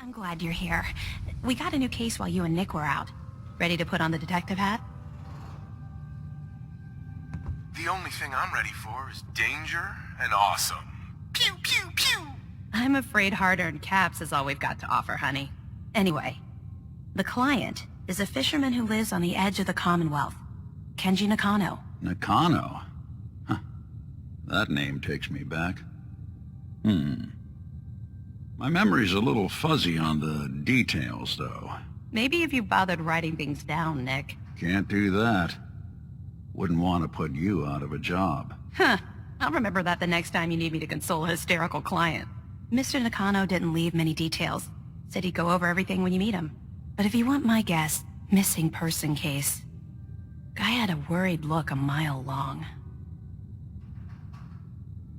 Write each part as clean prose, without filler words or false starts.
I'm glad you're here. We got a new case while you and Nick were out. Ready to put on the detective hat? The only thing I'm ready for is danger and awesome. Pew, pew, pew! I'm afraid hard-earned caps is all we've got to offer, honey. Anyway, the client is a fisherman who lives on the edge of the Commonwealth. Kenji Nakano. Nakano? Huh. That name takes me back. My memory's a little fuzzy on the details, though. Maybe if you bothered writing things down, Nick. Can't do that. Wouldn't want to put you out of a job. Huh. I'll remember that the next time you need me to console a hysterical client. Mr. Nakano didn't leave many details. Said he'd go over everything when you meet him. But if you want my guess, missing person case. Guy had a worried look a mile long.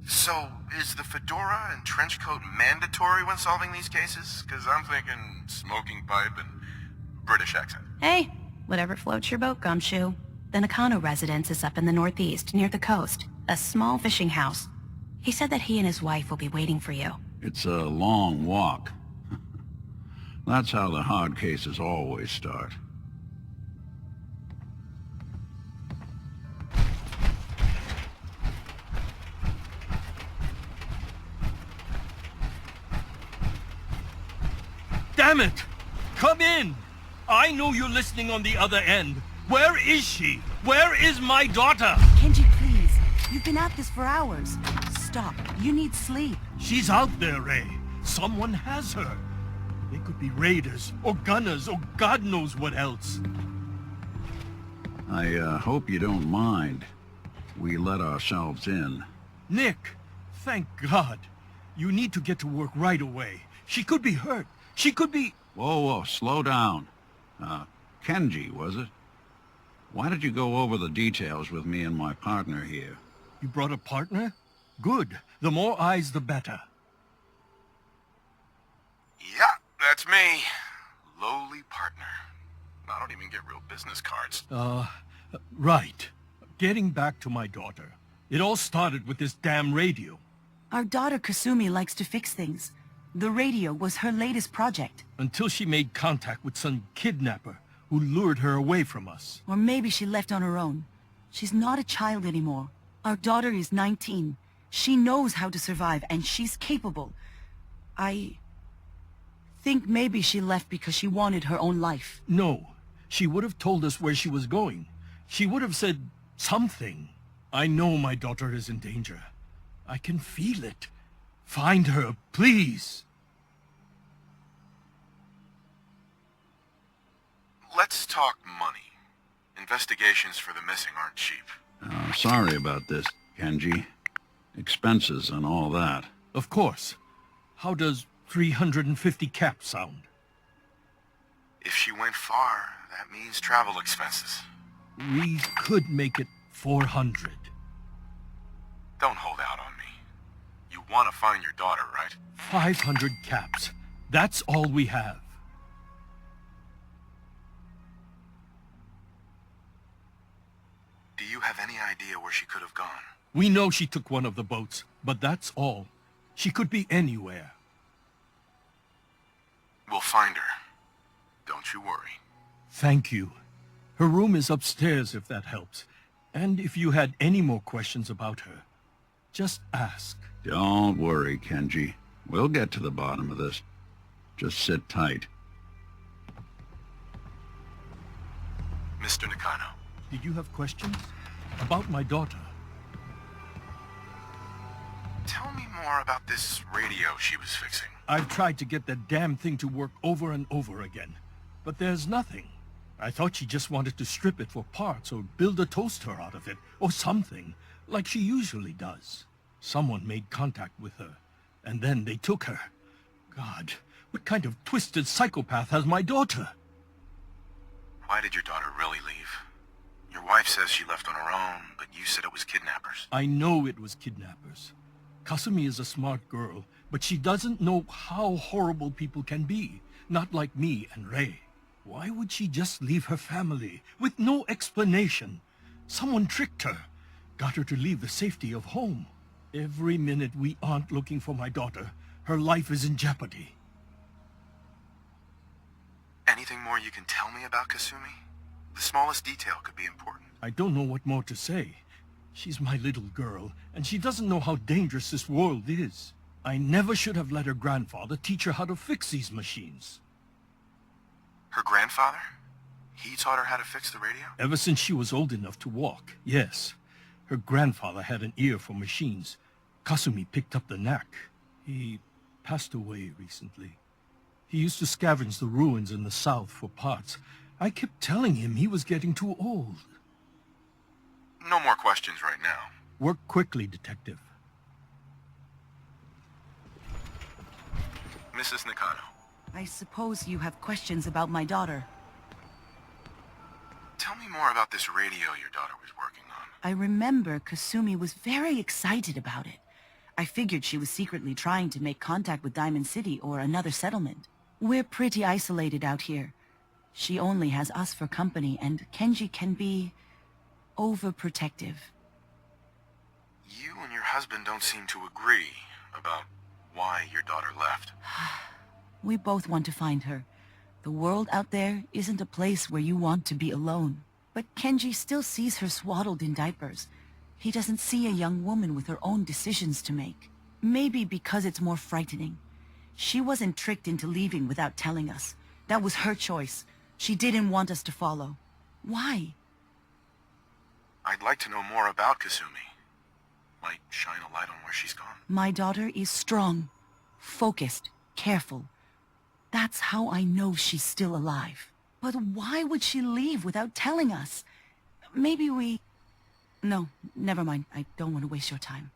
So, is the fedora and trench coat mandatory when solving these cases? Because I'm thinking smoking pipe and British accent. Hey, whatever floats your boat, Gumshoe. The Nakano residence is up in the northeast, near the coast. A small fishing house. He said that he and his wife will be waiting for you. It's a long walk. That's how the hard cases always start. Damn it! Come in! I know you're listening on the other end. Where is she? Where is my daughter? Kenji, please. You've been at this for hours. Stop. You need sleep. She's out there, Ray. Someone has her. They could be raiders, or gunners, or God knows what else. I hope you don't mind. We let ourselves in. Nick, thank God. You need to get to work right away. She could be hurt. She could be... Whoa, slow down. Kenji, was it? Why did you go over the details with me and my partner here? You brought a partner? Good. The more eyes, the better. Yeah, that's me. Lowly partner. I don't even get real business cards. Right. Getting back to my daughter. It all started with this damn radio. Our daughter Kasumi likes to fix things. The radio was her latest project. Until she made contact with some kidnapper who lured her away from us. Or maybe she left on her own. She's not a child anymore. Our daughter is 19. She knows how to survive, and she's capable. I think maybe she left because she wanted her own life. No. She would have told us where she was going. She would have said something. I know my daughter is in danger. I can feel it. Find her, please. Let's talk money. Investigations for the missing aren't cheap. Sorry about this, Kenji. Expenses and all that. Of course. How does 350 caps sound? If she went far, that means travel expenses. We could make it 400. Don't hold out on me. You want to find your daughter, right? 500 caps. That's all we have. Do you have any idea where she could have gone? We know she took one of the boats, but that's all. She could be anywhere. We'll find her. Don't you worry. Thank you. Her room is upstairs if that helps. And if you had any more questions about her, just ask. Don't worry, Kenji. We'll get to the bottom of this. Just sit tight. Mr. Nakano. Did you have questions? About my daughter? Tell me more about this radio she was fixing. I've tried to get that damn thing to work over and over again, but there's nothing. I thought she just wanted to strip it for parts or build a toaster out of it, or something, like she usually does. Someone made contact with her, and then they took her. God, what kind of twisted psychopath has my daughter? Why did your daughter really leave? Your wife says she left on her own, but you said it was kidnappers. I know it was kidnappers. Kasumi is a smart girl, but she doesn't know how horrible people can be. Not like me and Ray. Why would she just leave her family, with no explanation? Someone tricked her, got her to leave the safety of home. Every minute we aren't looking for my daughter, her life is in jeopardy. you can tell me about Kasumi? The smallest detail could be important. I don't know what more to say. She's my little girl, and she doesn't know how dangerous this world is. I never should have let her grandfather teach her how to fix these machines. Her grandfather? He taught her how to fix the radio? Ever since she was old enough to walk, yes. Her grandfather had an ear for machines. Kasumi picked up the knack. He passed away recently. He used to scavenge the ruins in the south for parts. I kept telling him he was getting too old. No more questions right now. Work quickly, Detective. Mrs. Nakano, I suppose you have questions about my daughter. tell me more about this radio your daughter was working on. I remember Kasumi was very excited about it. I figured she was secretly trying to make contact with Diamond City or another settlement. We're pretty isolated out here. She only has us for company, and Kenji can be overprotective. You and your husband don't seem to agree about why your daughter left. We both want to find her. The world out there isn't a place where you want to be alone. But Kenji still sees her swaddled in diapers. He doesn't see a young woman with her own decisions to make. Maybe because it's more frightening. She wasn't tricked into leaving without telling us. That was her choice. She didn't want us to follow. Why? I'd like to know more about Kasumi. Might shine a light on where she's gone. My daughter is strong, focused, careful. That's how I know she's still alive. But why would she leave without telling us? Maybe we... No, never mind. I don't want to waste your time.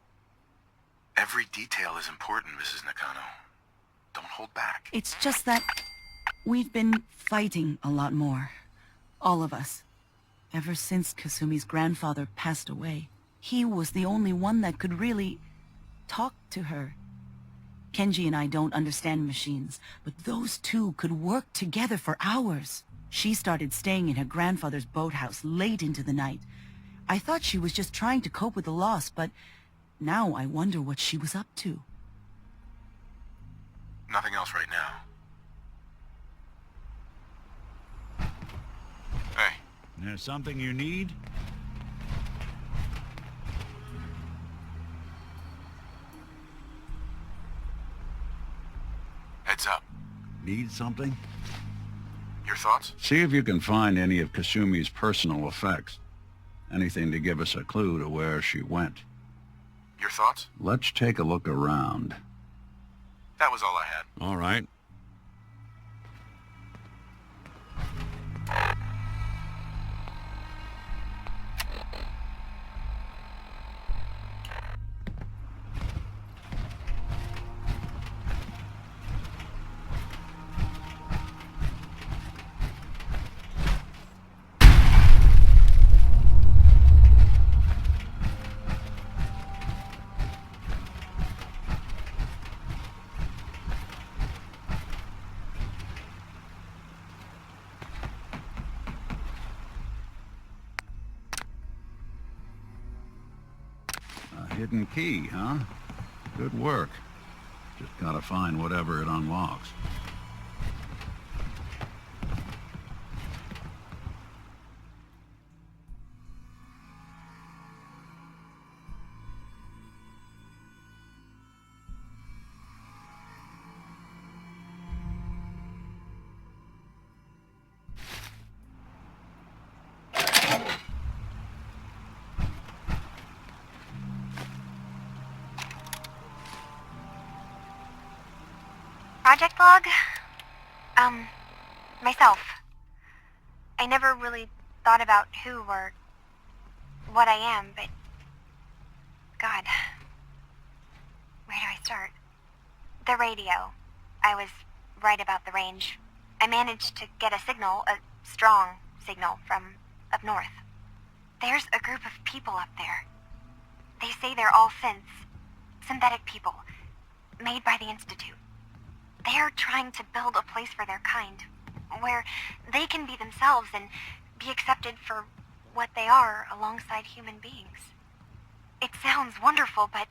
Every detail is important, Mrs. Nakano. Don't hold back. It's just that we've been fighting a lot more. All of us. Ever since Kasumi's grandfather passed away. He was the only one that could really talk to her. Kenji and I don't understand machines, but those two could work together for hours. She started staying in her grandfather's boathouse late into the night. I thought she was just trying to cope with the loss, but now I wonder what she was up to. Nothing else right now. Hey, There's something you need? heads up. Need something? Your thoughts? See if you can find any of Kasumi's personal effects. Anything to give us a clue to where she went. Your thoughts? Let's take a look around. That was all I had. All right. Hidden key, huh? Good work. Just gotta find whatever it unlocks. Project log? Myself. I never really thought about who or what I am, but... God. Where do I start? The radio. I was right about the range. I managed to get a signal, a strong signal, from up north. There's a group of people up there. They say they're all synths. Synthetic people. Made by the Institute. They're trying to build a place for their kind, where they can be themselves and be accepted for what they are alongside human beings. It sounds wonderful, but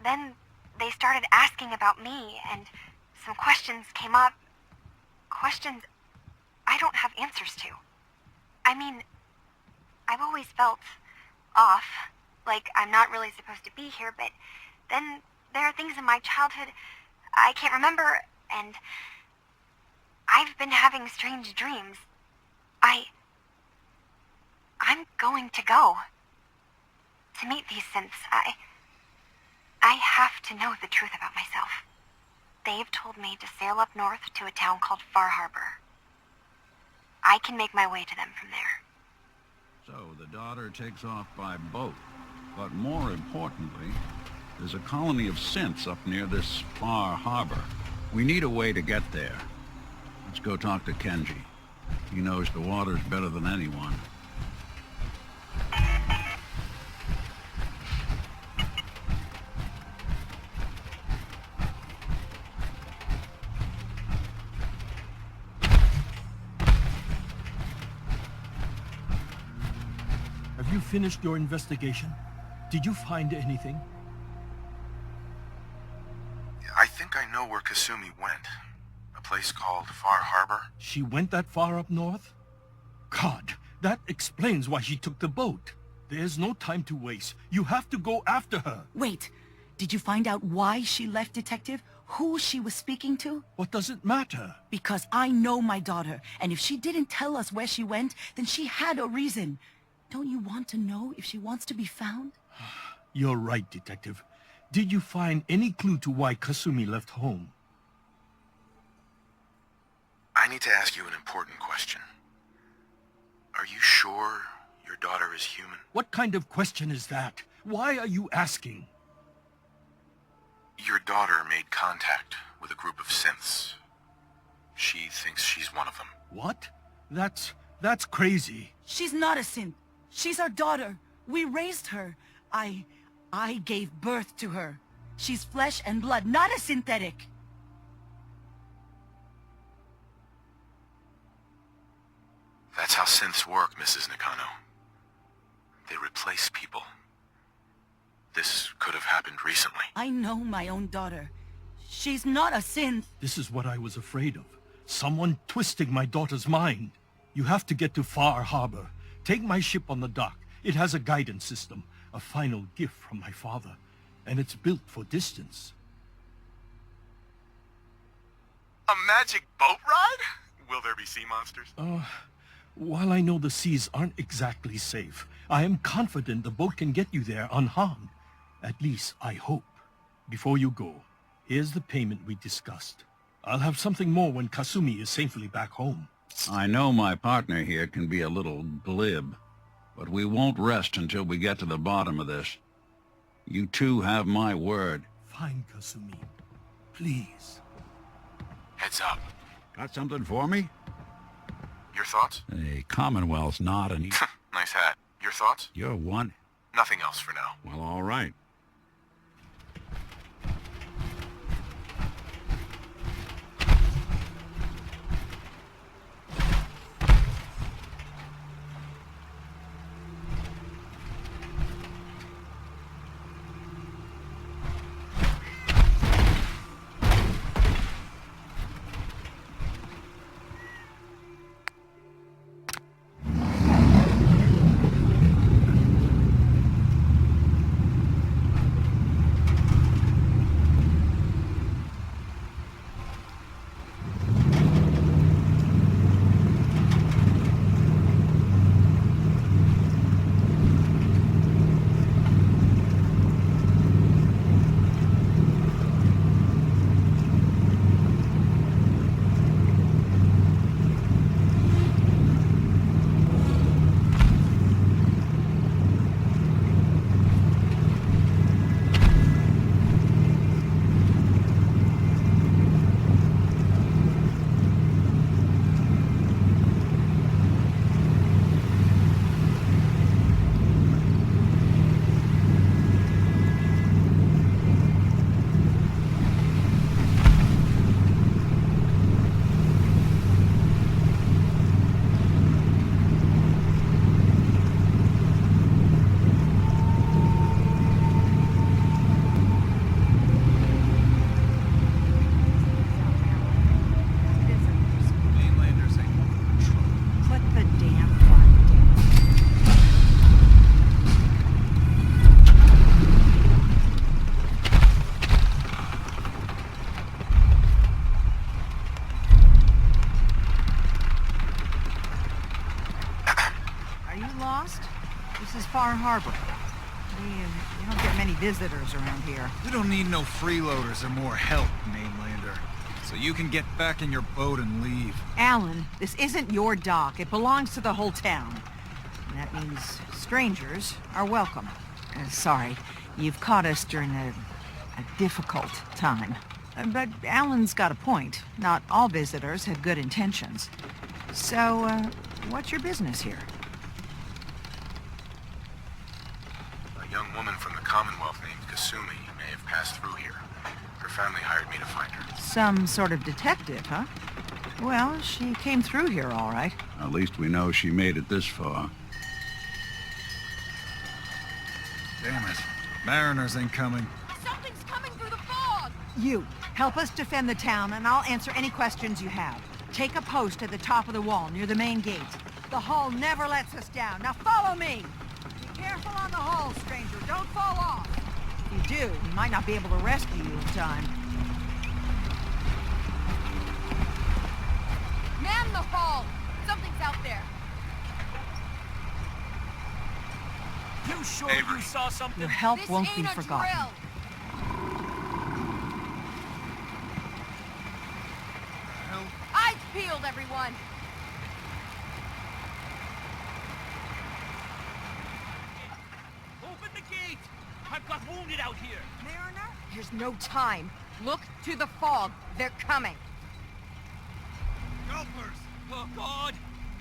then they started asking about me, and some questions came up. Questions I I don't have answers to. I mean, I've always felt off, like I'm not really supposed to be here, but then there are things in my childhood I can't remember, and I've been having strange dreams. I'm going to go to meet these synths. I have to know the truth about myself. They've told me to sail up north to a town called Far Harbor. I can make my way to them from there. So the daughter takes off by boat. But more importantly, there's a colony of synths up near this Far Harbor. We need a way to get there. Let's go talk to Kenji. He knows the waters better than anyone. Have you finished your investigation? Did you find anything? I think I know where Kasumi went. A place called Far Harbor. She went that far up north? God, that explains why she took the boat. There's no time to waste. You have to go after her. Wait, did you find out why she left, Detective? Who she was speaking to? What does it matter? Because I know my daughter, and if she didn't tell us where she went, then she had a reason. Don't you want to know if she wants to be found? You're right, Detective. Did you find any clue to why Kasumi left home? I need to ask you an important question. Are you sure your daughter is human? What kind of question is that? Why are you asking? Your daughter made contact with a group of synths. She thinks she's one of them. What? That's crazy. She's not a synth. She's our daughter. We raised her. I gave birth to her. She's flesh and blood, not a synthetic. That's how synths work, Mrs. Nakano. They replace people. This could have happened recently. I know my own daughter. She's not a synth. This is what I was afraid of. Someone twisting my daughter's mind. You have to get to Far Harbor. Take my ship on the dock. It has a guidance system, a final gift from my father, and it's built for distance. A magic boat ride? Will there be sea monsters? While I know the seas aren't exactly safe, I am confident the boat can get you there unharmed. At least, I hope. Before you go, here's the payment we discussed. I'll have something more when Kasumi is safely back home. I know my partner here can be a little glib, but we won't rest until we get to the bottom of this. You two have my word. Fine, Kasumi. Please. Heads up. Got something for me? Your thoughts? A Commonwealth's not an... Nice hat. Your thoughts? You're one. Nothing else for now. Well, all right. Far Harbor. We don't get many visitors around here. We don't need no freeloaders or more help, mainlander. So you can get back in your boat and leave. Alan, this isn't your dock. It belongs to the whole town. And that means strangers are welcome. Sorry, you've caught us during a difficult time. But Alan's got a point. Not all visitors have good intentions. So, what's your business here? A young woman from the Commonwealth named Kasumi may have passed through here. Her family hired me to find her. Some sort of detective, huh? Well, she came through here all right. At least we know she made it this far. Damn it. Mariners ain't coming. Something's coming through the fog! You, help us defend the town, and I'll answer any questions you have. Take a post at the top of the wall, near the main gate. The hull never lets us down. Now follow me! Be careful on the hull, stranger. Don't fall off. If you do, we might not be able to rescue you in time. Man the hull! Something's out there. You sure Avery. you saw something? Your help This won't ain't be a forgotten. drill. Eyes peeled, everyone! Open the gate! I've got wounded out here. Mariner? There's no time. Look to the fog. They're coming. Helpers! Oh, God!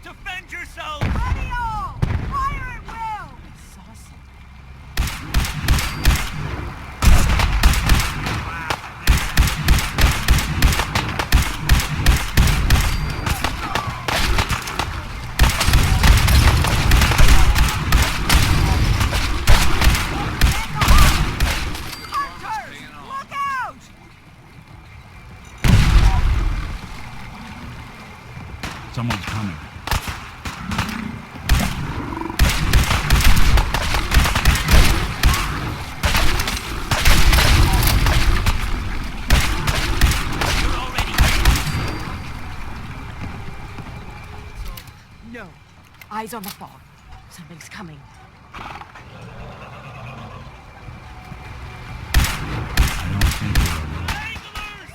Defend yourselves! Ready all! Fire at will! Saw something. Hunters! Look out! Someone's coming. You're already No. Eyes on the fog. Something's coming. I don't think we're alone. anglers!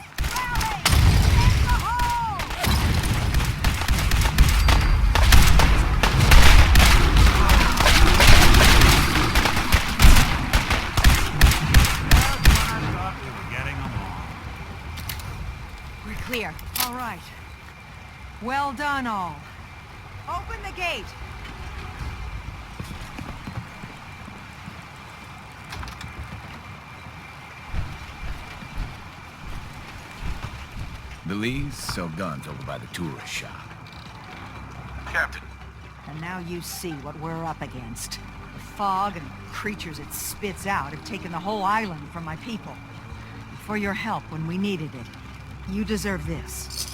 In the hole! We're clear. All right. Well done, all. Open the gate. The Lees sell guns over by the tourist shop. Captain, And now you see what we're up against. The fog and creatures it spits out have taken the whole island from my people. For your help when we needed it. You deserve this.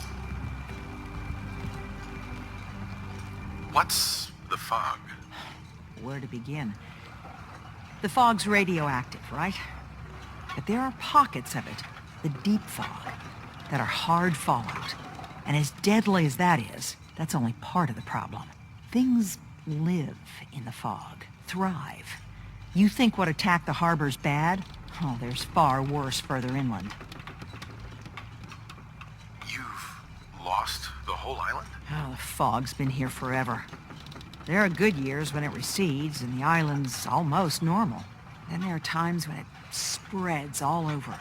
what's the fog? Where to begin? The fog's radioactive, right? But there are pockets of it, the deep fog, that are hard fallout. And as deadly as that is, that's only part of the problem. Things live in the fog, thrive. You think what attacked the harbor's bad? Oh, there's far worse further inland. You've lost the whole island? Oh, the fog's been here forever. There are good years when it recedes and the island's almost normal. Then there are times when it spreads all over.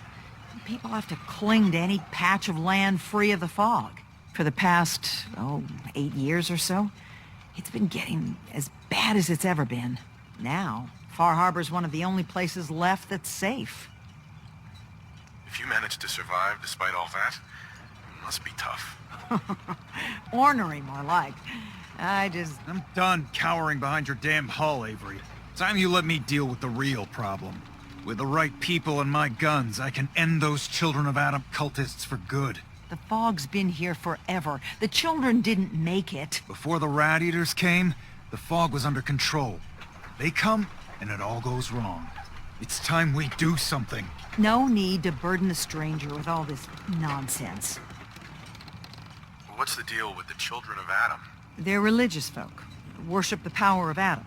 People have to cling to any patch of land free of the fog. For the past, 8 years or so, it's been getting as bad as it's ever been. Now, Far Harbor's one of the only places left that's safe. If you managed to survive despite all that, it must be tough. Ornery, more like. I'm done cowering behind your damn hull, Avery. Time you let me deal with the real problem. With the right people and my guns, I can end those Children of Adam cultists for good. The fog's been here forever. The children didn't make it. Before the Rat Eaters came, the fog was under control. They come, and it all goes wrong. It's time we do something. No need to burden a stranger with all this nonsense. What's the deal with the Children of Adam? They're religious folk. Worship the power of Adam.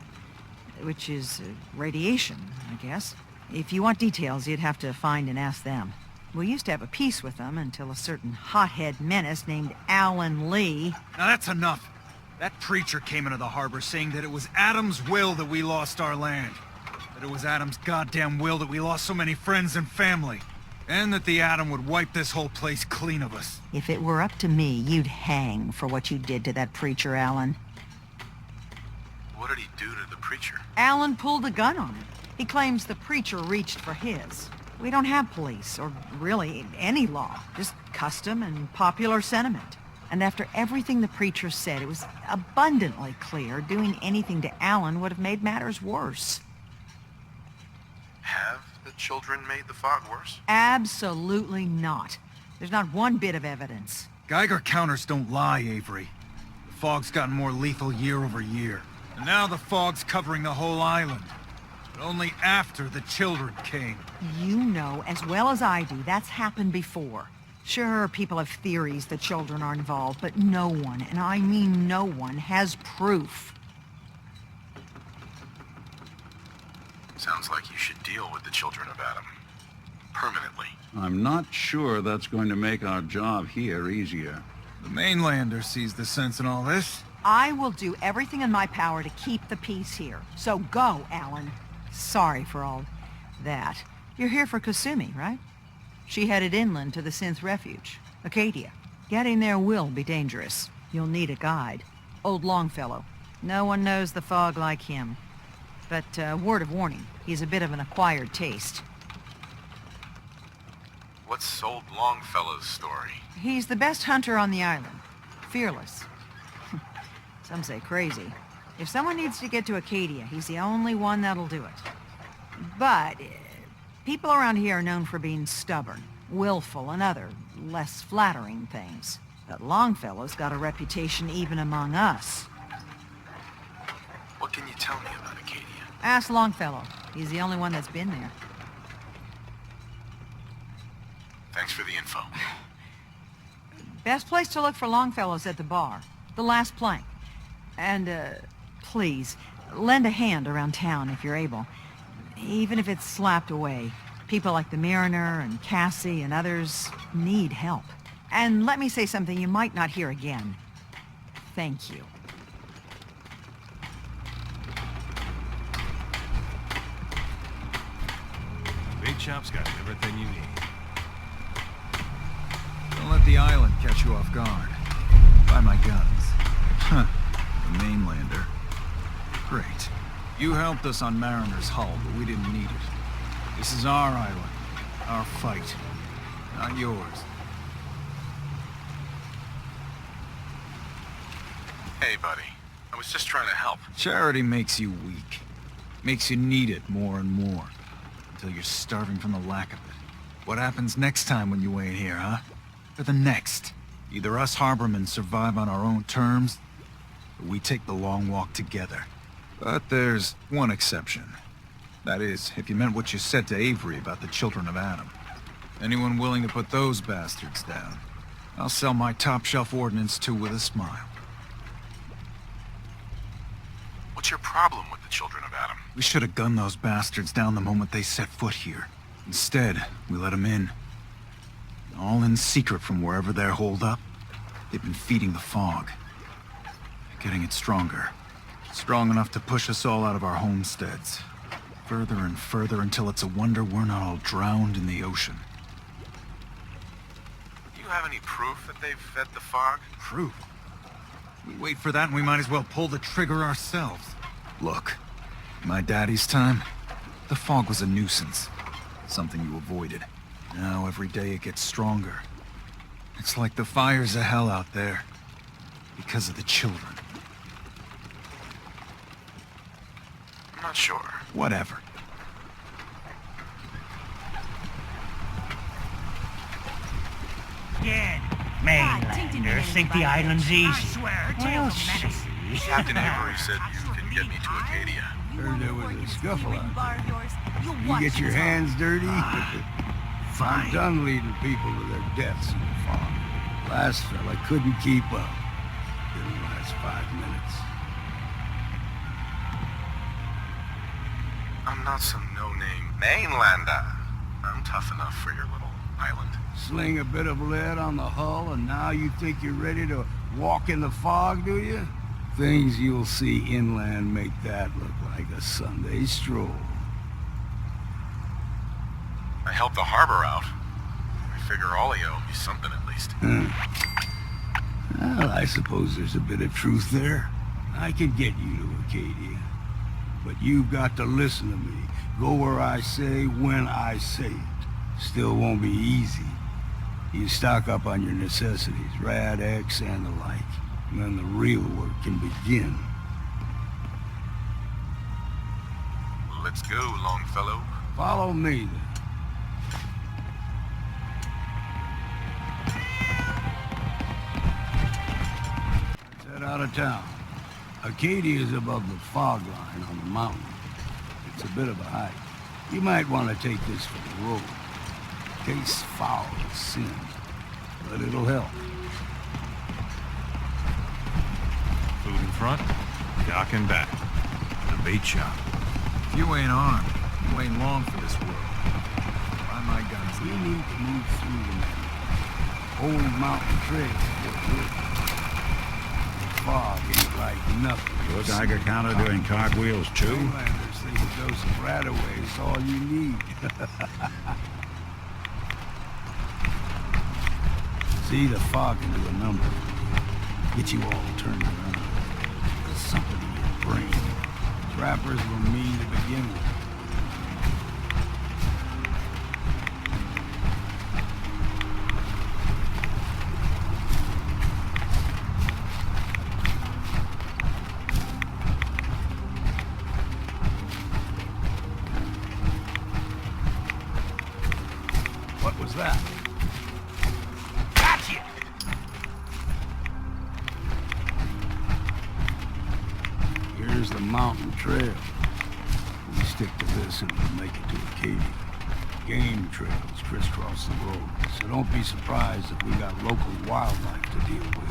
which is radiation, I guess. If you want details, you'd have to find and ask them. We used to have a peace with them until a certain hothead menace named Alan Lee... Now that's enough. That preacher came into the harbor saying that it was Adam's will that we lost our land. That it was Adam's goddamn will that we lost so many friends and family. And that the Atom would wipe this whole place clean of us. If it were up to me, you'd hang for what you did to that preacher, Alan. What did he do to the preacher? Alan pulled a gun on him. He claims the preacher reached for his. We don't have police, or really any law, just custom and popular sentiment. And after everything the preacher said, it was abundantly clear doing anything to Alan would have made matters worse. Have the children made the fog worse? Absolutely not. There's not one bit of evidence. Geiger counters don't lie, Avery. The fog's gotten more lethal year over year. And now the fog's covering the whole island. But only after the children came. You know as well as I do that's happened before. Sure, people have theories the children are involved, but no one, and I mean no one, has proof. Sounds like you should deal with the children of Adam. Permanently. I'm not sure that's going to make our job here easier. The mainlander sees the sense in all this. I will do everything in my power to keep the peace here. So go, Alan. Sorry for all that. You're here for Kasumi, right? She headed inland to the Synth Refuge, Acadia. Getting there will be dangerous. You'll need a guide. Old Longfellow. No one knows the fog like him. But, word of warning, he's a bit of an acquired taste. What's old Longfellow's story? He's the best hunter on the island. Fearless. Some say crazy. If someone needs to get to Acadia, he's the only one that'll do it. But, people around here are known for being stubborn, willful, and other, less flattering things. But Longfellow's got a reputation even among us. What can you tell me about Acadia? Ask Longfellow. He's the only one that's been there. Thanks for the info. Best place to look for Longfellow's at the bar. The last plank. And, please, lend a hand around town if you're able. Even if it's slapped away. People like the Mariner and Cassie and others need help. And let me say something you might not hear again. Thank you. Bait shop's got everything you need. Don't let the island catch you off guard. Buy my guns. Huh. The mainlander. Great. You helped us on Mariner's hull, but we didn't need it. This is our island. Our fight. Not yours. Hey, buddy. I was just trying to help. Charity makes you weak. Makes you need it more and more. Until you're starving from the lack of it. What happens next time when you ain't here, huh? Or the next? Either us harbormen survive on our own terms, or we take the long walk together. But there's one exception. That is, if you meant what you said to Avery about the children of Adam. Anyone willing to put those bastards down, I'll sell my top-shelf ordnance to with a smile. What's your problem with the children of Adam? We should have gunned those bastards down the moment they set foot here. Instead, we let them in. All in secret from wherever they're holed up. They've been feeding the fog. Getting it stronger. Strong enough to push us all out of our homesteads. Further and further until it's a wonder we're not all drowned in the ocean. Do you have any proof that they've fed the fog? Proof? We wait for that and we might as well pull the trigger ourselves. Look, in my daddy's time, the fog was a nuisance. Something you avoided. Now every day it gets stronger. It's like the fires of hell out there. Because of the children. I'm not sure. Whatever. Dead. Mainlanders think the island's easy. Well, see. Captain Avery said you can get me to Acadia. Heard there was a scuffle out there. You get your hands dirty? I'm done leading people to their deaths in the fog. Last fella couldn't keep up. Didn't last 5 minutes. I'm not some no-name mainlander. I'm tough enough for your little island. Sling a bit of lead on the hull, and now you think you're ready to walk in the fog, do you? Things you'll see inland make that look like a Sunday stroll. I helped the harbor out. I figure all of you owe me something at least. Well, I suppose there's a bit of truth there. I could get you to Acadia. But you've got to listen to me. Go where I say, when I say it. Still won't be easy. You stock up on your necessities, Rad X and the like. And then the real work can begin. Let's go, Longfellow. Follow me, then. Let's head out of town. Acadia is above the fog line on the mountain. It's a bit of a hike. You might want to take this for the road. Case foul is sin, but it'll help. Food in front, dock in back. The bait shop. If you ain't armed, you ain't long for this world. Buy my guns. We need to move through the old mountain trails. The fog ain't like nothing. Your Geiger counter doing cartwheels too? Mainlanders think a dose of Radaway is all you need. See, the fog can do a number. Get you all turned around. There's something in your brain. Trappers were mean to begin with. What was that? Gotcha! Here's the mountain trail. We stick to this and we'll make it to Acadia. Game trails crisscross the road, so don't be surprised if we got local wildlife to deal with.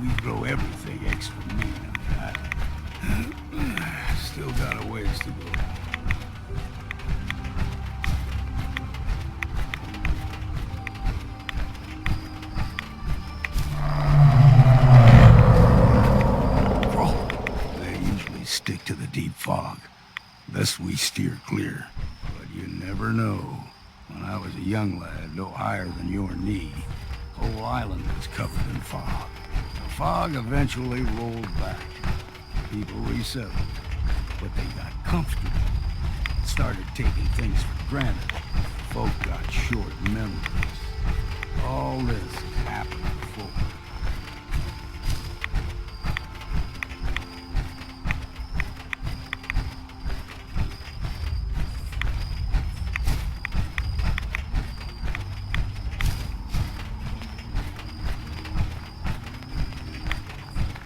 We grow everything extra meat on that. Still got a ways to go. They usually stick to the deep fog. Thus we steer clear. But you never know. When I was a young lad, no higher than your knee, whole island was covered in fog. The fog eventually rolled back. People resettled, but they got comfortable. Started taking things for granted. Folk got short memories. All this has happened before.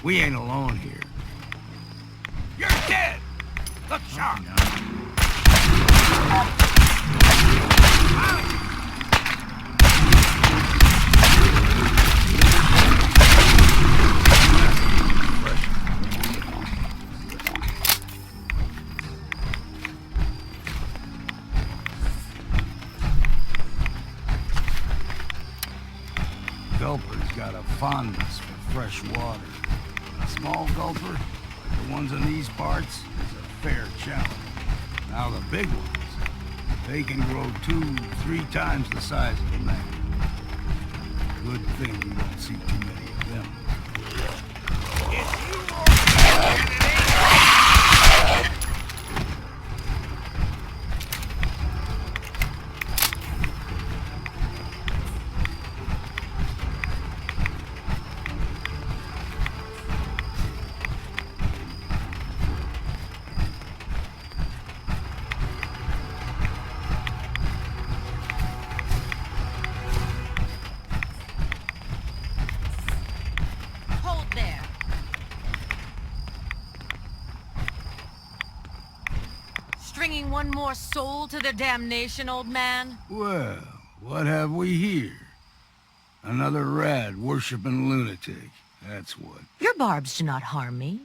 We ain't alone here. You're dead! Look sharp! Gulper's got a fondness for fresh water. A small gulper, like the ones in these parts, is a fair challenge. Now the big ones, they can grow 2-3 times the size of a man. Good thing you don't see too many of them. adding one more soul to their damnation, old man? Well, what have we here? Another rad-worshipping lunatic. That's what. Your barbs do not harm me.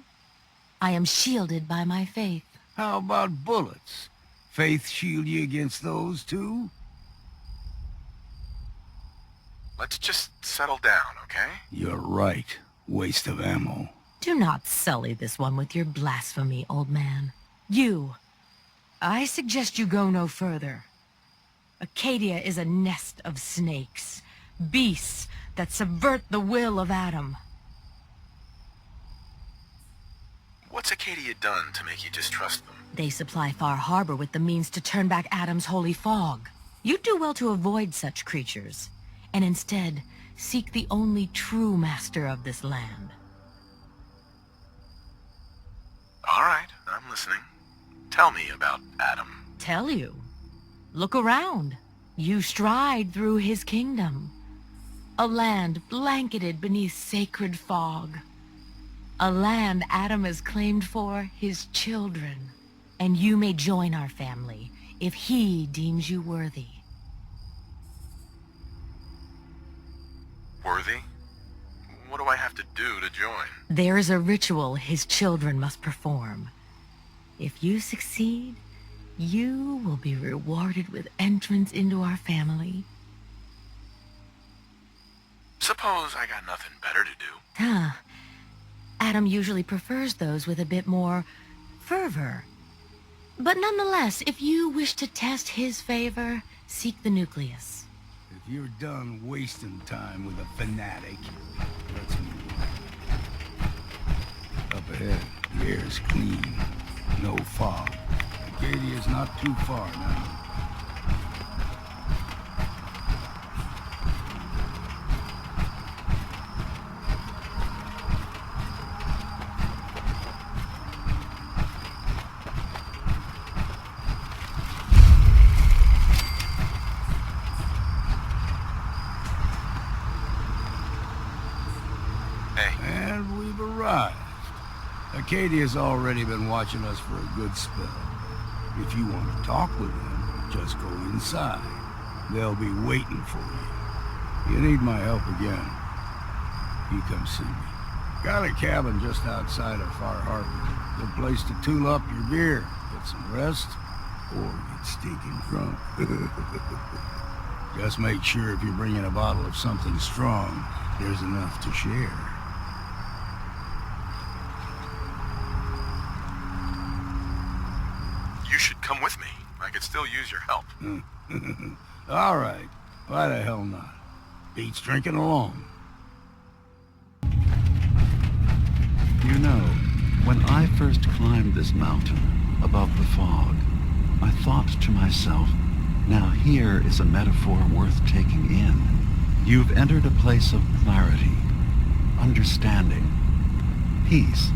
I am shielded by my faith. How about bullets? Faith shield you against those, too? Let's just settle down, okay? You're right. Waste of ammo. Do not sully this one with your blasphemy, old man. You. I suggest you go no further. Acadia is a nest of snakes. Beasts that subvert the will of Adam. What's Acadia done to make you distrust them? They supply Far Harbor with the means to turn back Adam's holy fog. You do well to avoid such creatures, and instead seek the only true master of this land. All right, I'm listening. Tell me about Adam. Tell you. Look around. You stride through his kingdom. A land blanketed beneath sacred fog. A land Adam has claimed for his children. And you may join our family if he deems you worthy. Worthy? What do I have to do to join? There is a ritual his children must perform. If you succeed, you will be rewarded with entrance into our family. Suppose I got nothing better to do. Huh. Adam usually prefers those with a bit more fervor. But nonetheless, if you wish to test his favor, seek the nucleus. If you're done wasting time with a fanatic, let's move. Up ahead, the air's clean. No fog. Acadia's not too far now. And we've arrived. Acadia's already been watching us for a good spell. If you want to talk with them, just go inside. They'll be waiting for you. You need my help again, you come see me. Got a cabin just outside of Far Harbor. Good place to tool up your gear, get some rest, or get stinking drunk. Just make sure if you're bringing a bottle of something strong, there's enough to share. You should come with me. I could still use your help. All right. Why the hell not? Beats drinking alone. You know, when I first climbed this mountain above the fog, I thought to myself, now here is a metaphor worth taking in. You've entered a place of clarity, understanding, peace.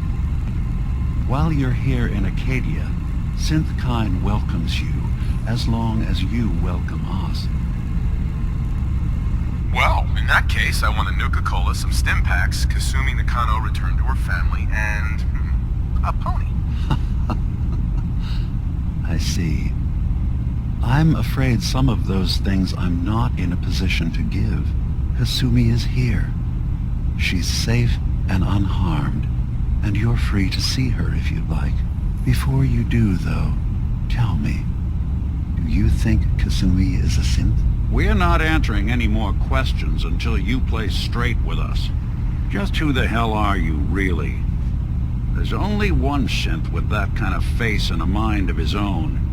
While you're here in Acadia, Synthkind welcomes you as long as you welcome us. Well, in that case, I want a Nuka-Cola, some stim packs, Kasumi Nakano returned to her family, and a pony. I see. I'm afraid some of those things I'm not in a position to give. Kasumi is here. She's safe and unharmed, and you're free to see her if you'd like. Before you do, though, tell me, do you think Kasumi is a synth? We're not answering any more questions until you play straight with us. Just who the hell are you, really? There's only one synth with that kind of face and a mind of his own.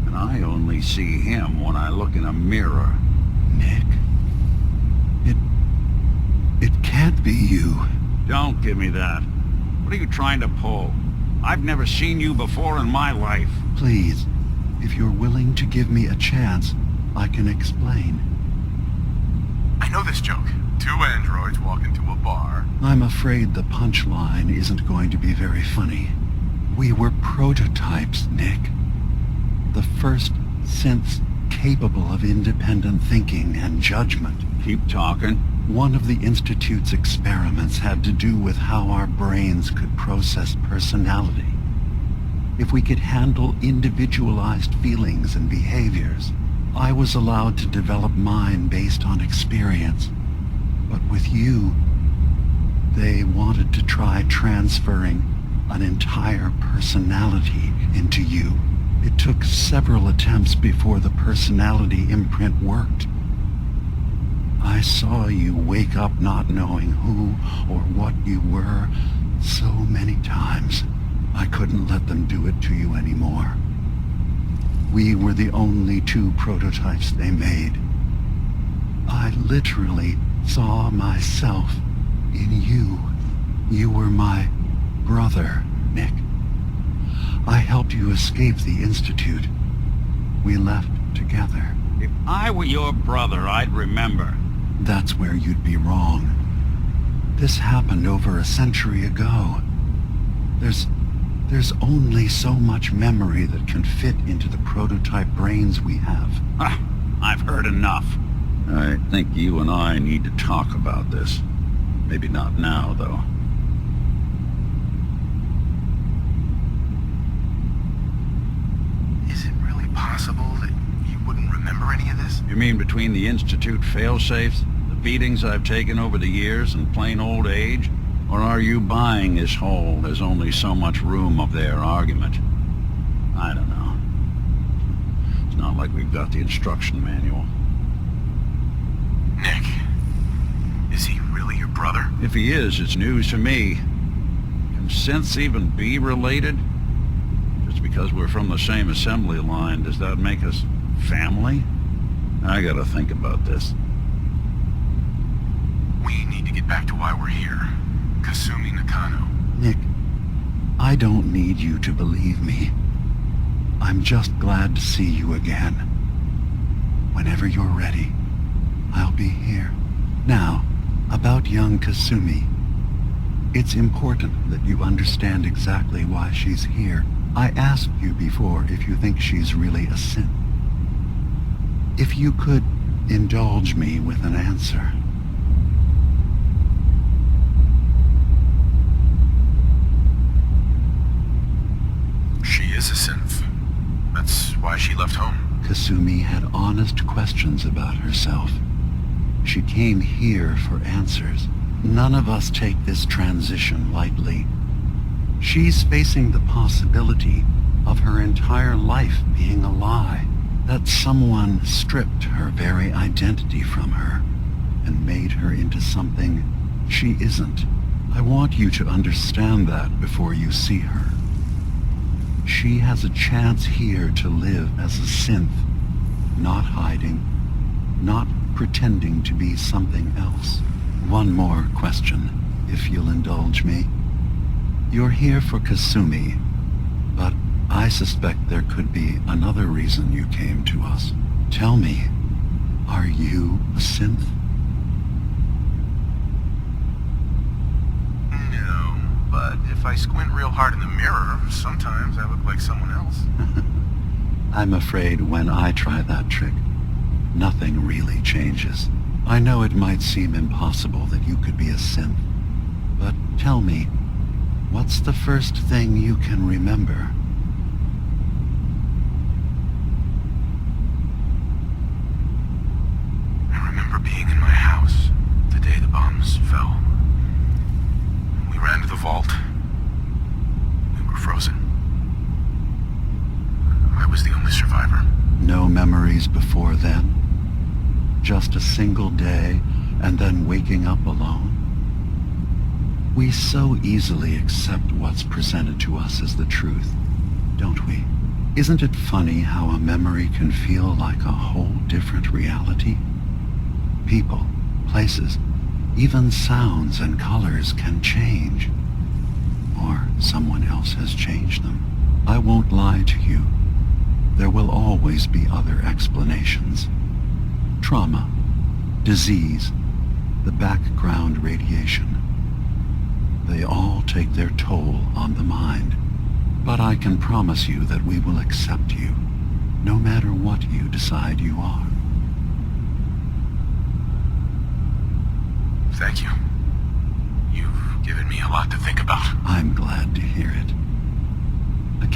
And I only see him when I look in a mirror. Nick. It can't be you. Don't give me that. What are you trying to pull? I've never seen you before in my life. Please, if you're willing to give me a chance, I can explain. I know this joke. Two androids walk into a bar. I'm afraid the punchline isn't going to be very funny. We were prototypes, Nick. The first synths capable of independent thinking and judgment. Keep talking. One of the Institute's experiments had to do with how our brains could process personality. if we could handle individualized feelings and behaviors. I was allowed to develop mine based on experience. But with you, they wanted to try transferring an entire personality into you. It took several attempts before the personality imprint worked. I saw you wake up not knowing who or what you were so many times. I couldn't let them do it to you anymore. We were the only two prototypes they made. I literally saw myself in you. You were my brother, Nick. I helped you escape the Institute. We left together. If I were your brother, I'd remember. That's where you'd be wrong. This happened over a century ago. There's only so much memory that can fit into the prototype brains we have. I've heard enough. I think you and I need to talk about this. Maybe not now, though. Is it really possible that you wouldn't remember any of this? You mean between the Institute failsafes, the beatings I've taken over the years, and plain old age? Or are you buying this whole "there's only so much room" of their argument? I don't know. It's not like we've got the instruction manual. Nick, is he really your brother? If he is, it's news to me. Can synths even be related? Just because we're from the same assembly line, does that make us family? I gotta think about this. We need to get back to why we're here. Kasumi Nakano. Nick, I don't need you to believe me. I'm just glad to see you again. Whenever you're ready, I'll be here. Now, about young Kasumi. It's important that you understand exactly why she's here. I asked you before if you think she's really a synth. If you could indulge me with an answer. She is a synth. That's why she left home. Kasumi had honest questions about herself. She came here for answers. None of us take this transition lightly. She's facing the possibility of her entire life being a lie. That someone stripped her very identity from her and made her into something she isn't. I want you to understand that before you see her. She has a chance here to live as a synth, not hiding, not pretending to be something else. One more question, if you'll indulge me. You're here for Kasumi, but I suspect there could be another reason you came to us. Tell me, are you a synth? No, but if I squint real hard in the mirror, sometimes I look like someone else. I'm afraid when I try that trick, nothing really changes. I know it might seem impossible that you could be a synth, but tell me, what's the first thing you can remember? I remember being in my house the day the bombs fell. We ran to the vault. We were frozen. I was the only survivor. No memories before then? Just a single day, and then waking up alone? We so easily accept what's presented to us as the truth, don't we? Isn't it funny how a memory can feel like a whole different reality? People, places, even sounds and colors can change. Or someone else has changed them. I won't lie to you. There will always be other explanations. Trauma, disease, the background radiation. They all take their toll on the mind. But I can promise you that we will accept you, no matter what you decide you are. Thank you. You've given me a lot to think about. I'm glad to hear it.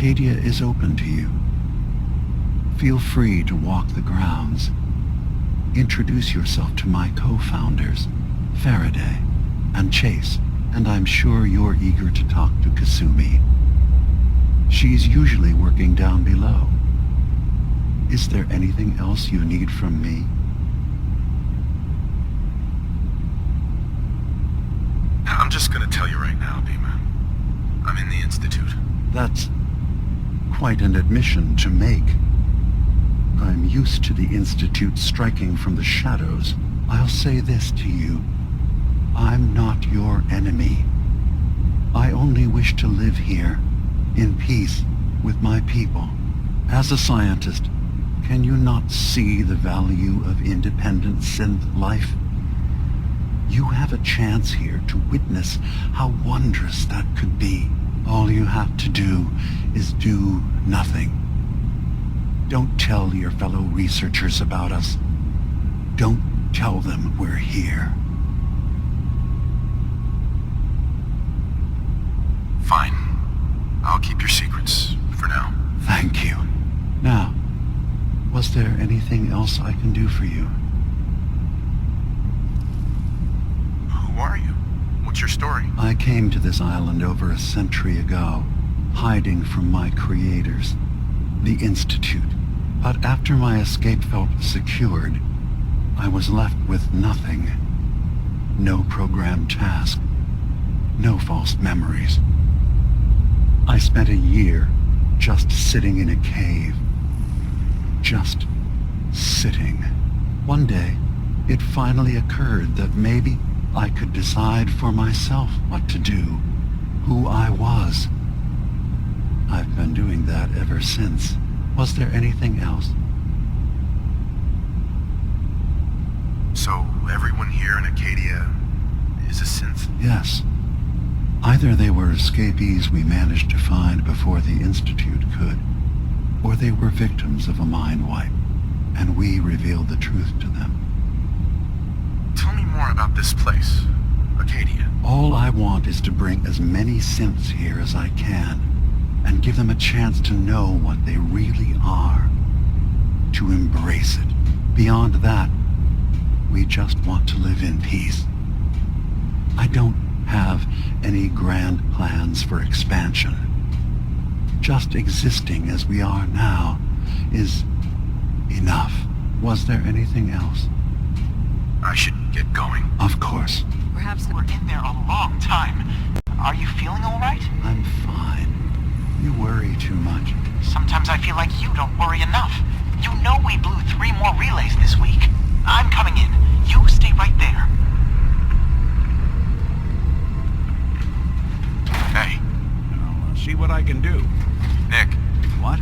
Acadia is open to you. Feel free to walk the grounds. Introduce yourself to my co-founders, Faraday and Chase, and I'm sure you're eager to talk to Kasumi. She's usually working down below. Is there anything else you need from me? I'm just gonna tell you right now, Dima. I'm in the Institute. That's quite an admission to make. I'm used to the Institute striking from the shadows. I'll say this to you. I'm not your enemy. I only wish to live here, in peace, with my people. As a scientist, can you not see the value of independent synth life? You have a chance here to witness how wondrous that could be. All you have to do is do nothing. Don't tell your fellow researchers about us. Don't tell them we're here. Fine. I'll keep your secrets, for now. Thank you. Now, was there anything else I can do for you? Who are you? What's your story? I came to this island over a century ago, hiding from my creators, the Institute. But after my escape felt secured, I was left with nothing. No programmed task. No false memories. I spent a year just sitting in a cave. Just sitting. One day, it finally occurred that maybe I could decide for myself what to do, who I was. I've been doing that ever since. Was there anything else? So, everyone here in Acadia is a synth? Yes. Either they were escapees we managed to find before the Institute could, or they were victims of a mind wipe, and we revealed the truth to them. Tell me more about this place, Acadia. All I want is to bring as many synths here as I can, and give them a chance to know what they really are. To embrace it. Beyond that, we just want to live in peace. I don't have any grand plans for expansion. Just existing as we are now is enough. Was there anything else? I should get going. Of course. Perhaps we're in there a long time. Are you feeling all right? I'm fine. You worry too much. Sometimes I feel like you don't worry enough. You know we blew 3 more relays this week. I'm coming in. You stay right there. Hey. I'll see what I can do. Nick. What?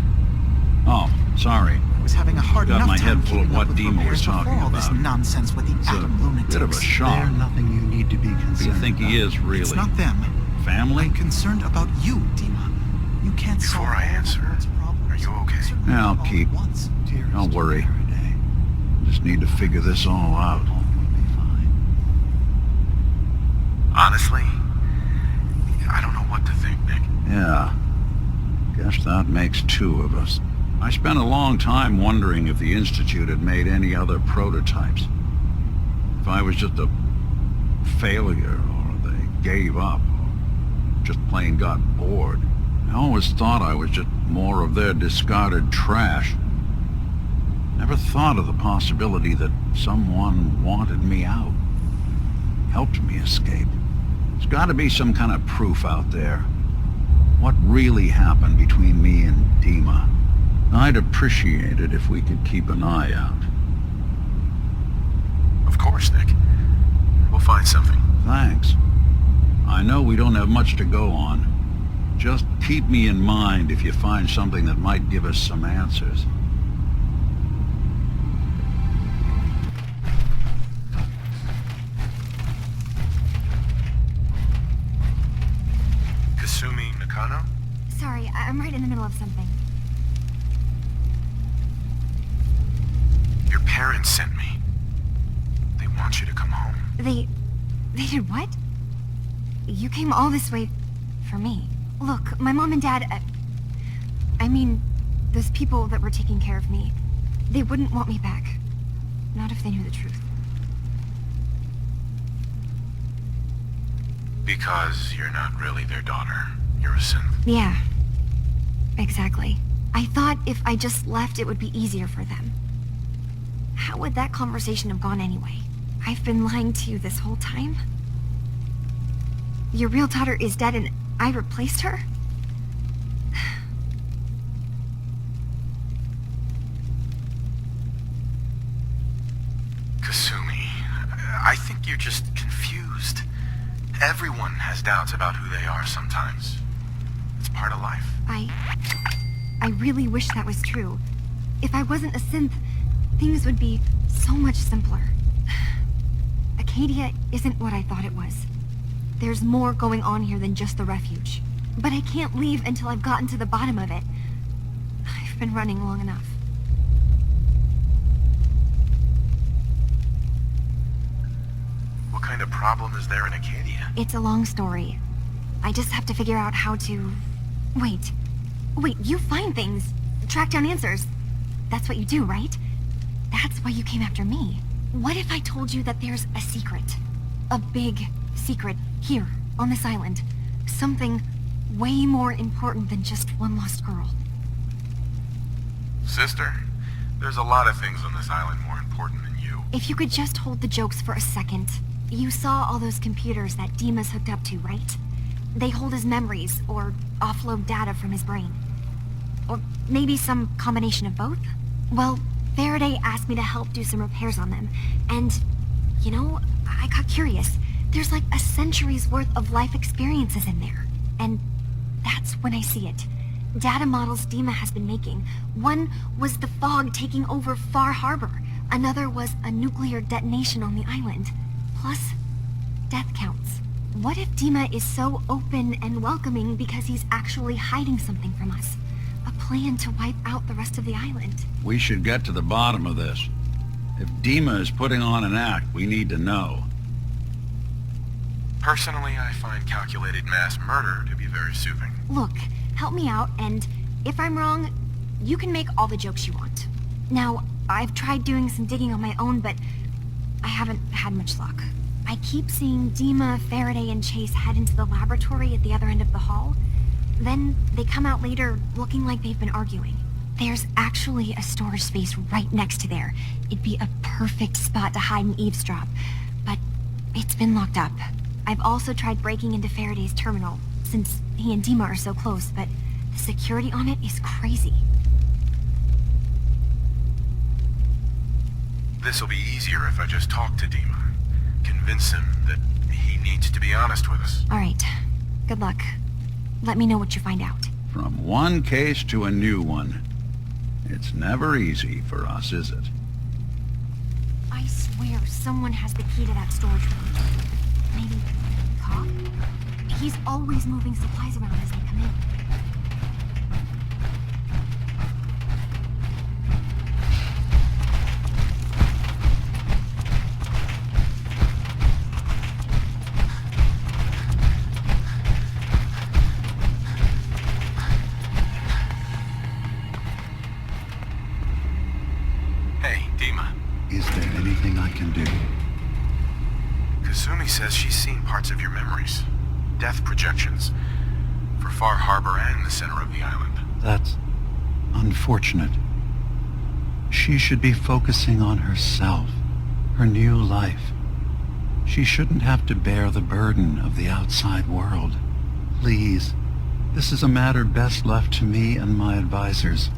Oh, sorry. I was having a hard Got enough my time head full of keeping what up with Dima was repairs talking before all this about. nonsense with the It's atom a lunatics. bit of a shock. There's nothing you need to be What do concerned you think he is, really? It's not them. Family? I'm concerned about you, Dima. You can't Before solve I answer, are you okay? Yeah, I'll keep. Don't worry. Just need to figure this all out. Honestly, I don't know what to think, Nick. Yeah. Guess that makes 2 of us. I spent a long time wondering if the Institute had made any other prototypes. If I was just a failure, or they gave up, or just plain got bored. I always thought I was just more of their discarded trash. Never thought of the possibility that someone wanted me out, helped me escape. There's got to be some kind of proof out there. What really happened between me and Dima? I'd appreciate it if we could keep an eye out. Of course, Nick. We'll find something. Thanks. I know we don't have much to go on. Just keep me in mind if you find something that might give us some answers. Kasumi Nakano? Sorry, I'm right in the middle of something. Your parents sent me. They want you to come home. They did what? You came all this way for me. Look, my mom and dad, I mean, those people that were taking care of me, they wouldn't want me back. Not if they knew the truth. Because you're not really their daughter. You're a synth. Yeah. Exactly. I thought if I just left, it would be easier for them. How would that conversation have gone anyway? I've been lying to you this whole time? Your real daughter is dead and I replaced her? Kasumi, I think you're just confused. Everyone has doubts about who they are sometimes. It's part of life. I really wish that was true. If I wasn't a synth, things would be so much simpler. Acadia isn't what I thought it was. There's more going on here than just the refuge. But I can't leave until I've gotten to the bottom of it. I've been running long enough. What kind of problem is there in Acadia? It's a long story. I just have to figure out how to... Wait, you find things, track down answers. That's what you do, right? That's why you came after me. What if I told you that there's a secret? A big secret here, on this island. Something way more important than just one lost girl. Sister, there's a lot of things on this island more important than you. If you could just hold the jokes for a second. You saw all those computers that Dima's hooked up to, right? They hold his memories, or offload data from his brain. Or maybe some combination of both? Well, Faraday asked me to help do some repairs on them, and, you know, I got curious. There's like a century's worth of life experiences in there, and that's when I see it. Data models Dima has been making. One was the fog taking over Far Harbor. Another was a nuclear detonation on the island. Plus, death counts. What if Dima is so open and welcoming because he's actually hiding something from us? A plan to wipe out the rest of the island. We should get to the bottom of this. If Dima is putting on an act, we need to know. Personally, I find calculated mass murder to be very soothing. Look, help me out, and if I'm wrong, you can make all the jokes you want. Now, I've tried doing some digging on my own, but I haven't had much luck. I keep seeing Dima, Faraday, and Chase head into the laboratory at the other end of the hall. Then they come out later looking like they've been arguing. There's actually a storage space right next to there. It'd be a perfect spot to hide and eavesdrop, but it's been locked up. I've also tried breaking into Faraday's terminal, since he and Dima are so close, but the security on it is crazy. This'll be easier if I just talk to Dima. Convince him that he needs to be honest with us. All right. Good luck. Let me know what you find out. From one case to a new one. It's never easy for us, is it? I swear someone has the key to that storage room. Maybe a cop? He's always moving supplies around as they come in. Is there anything I can do? Kasumi says she's seen parts of your memories. Death projections. For Far Harbor and the center of the island. That's unfortunate. She should be focusing on herself, her new life. She shouldn't have to bear the burden of the outside world. Please, this is a matter best left to me and my advisors.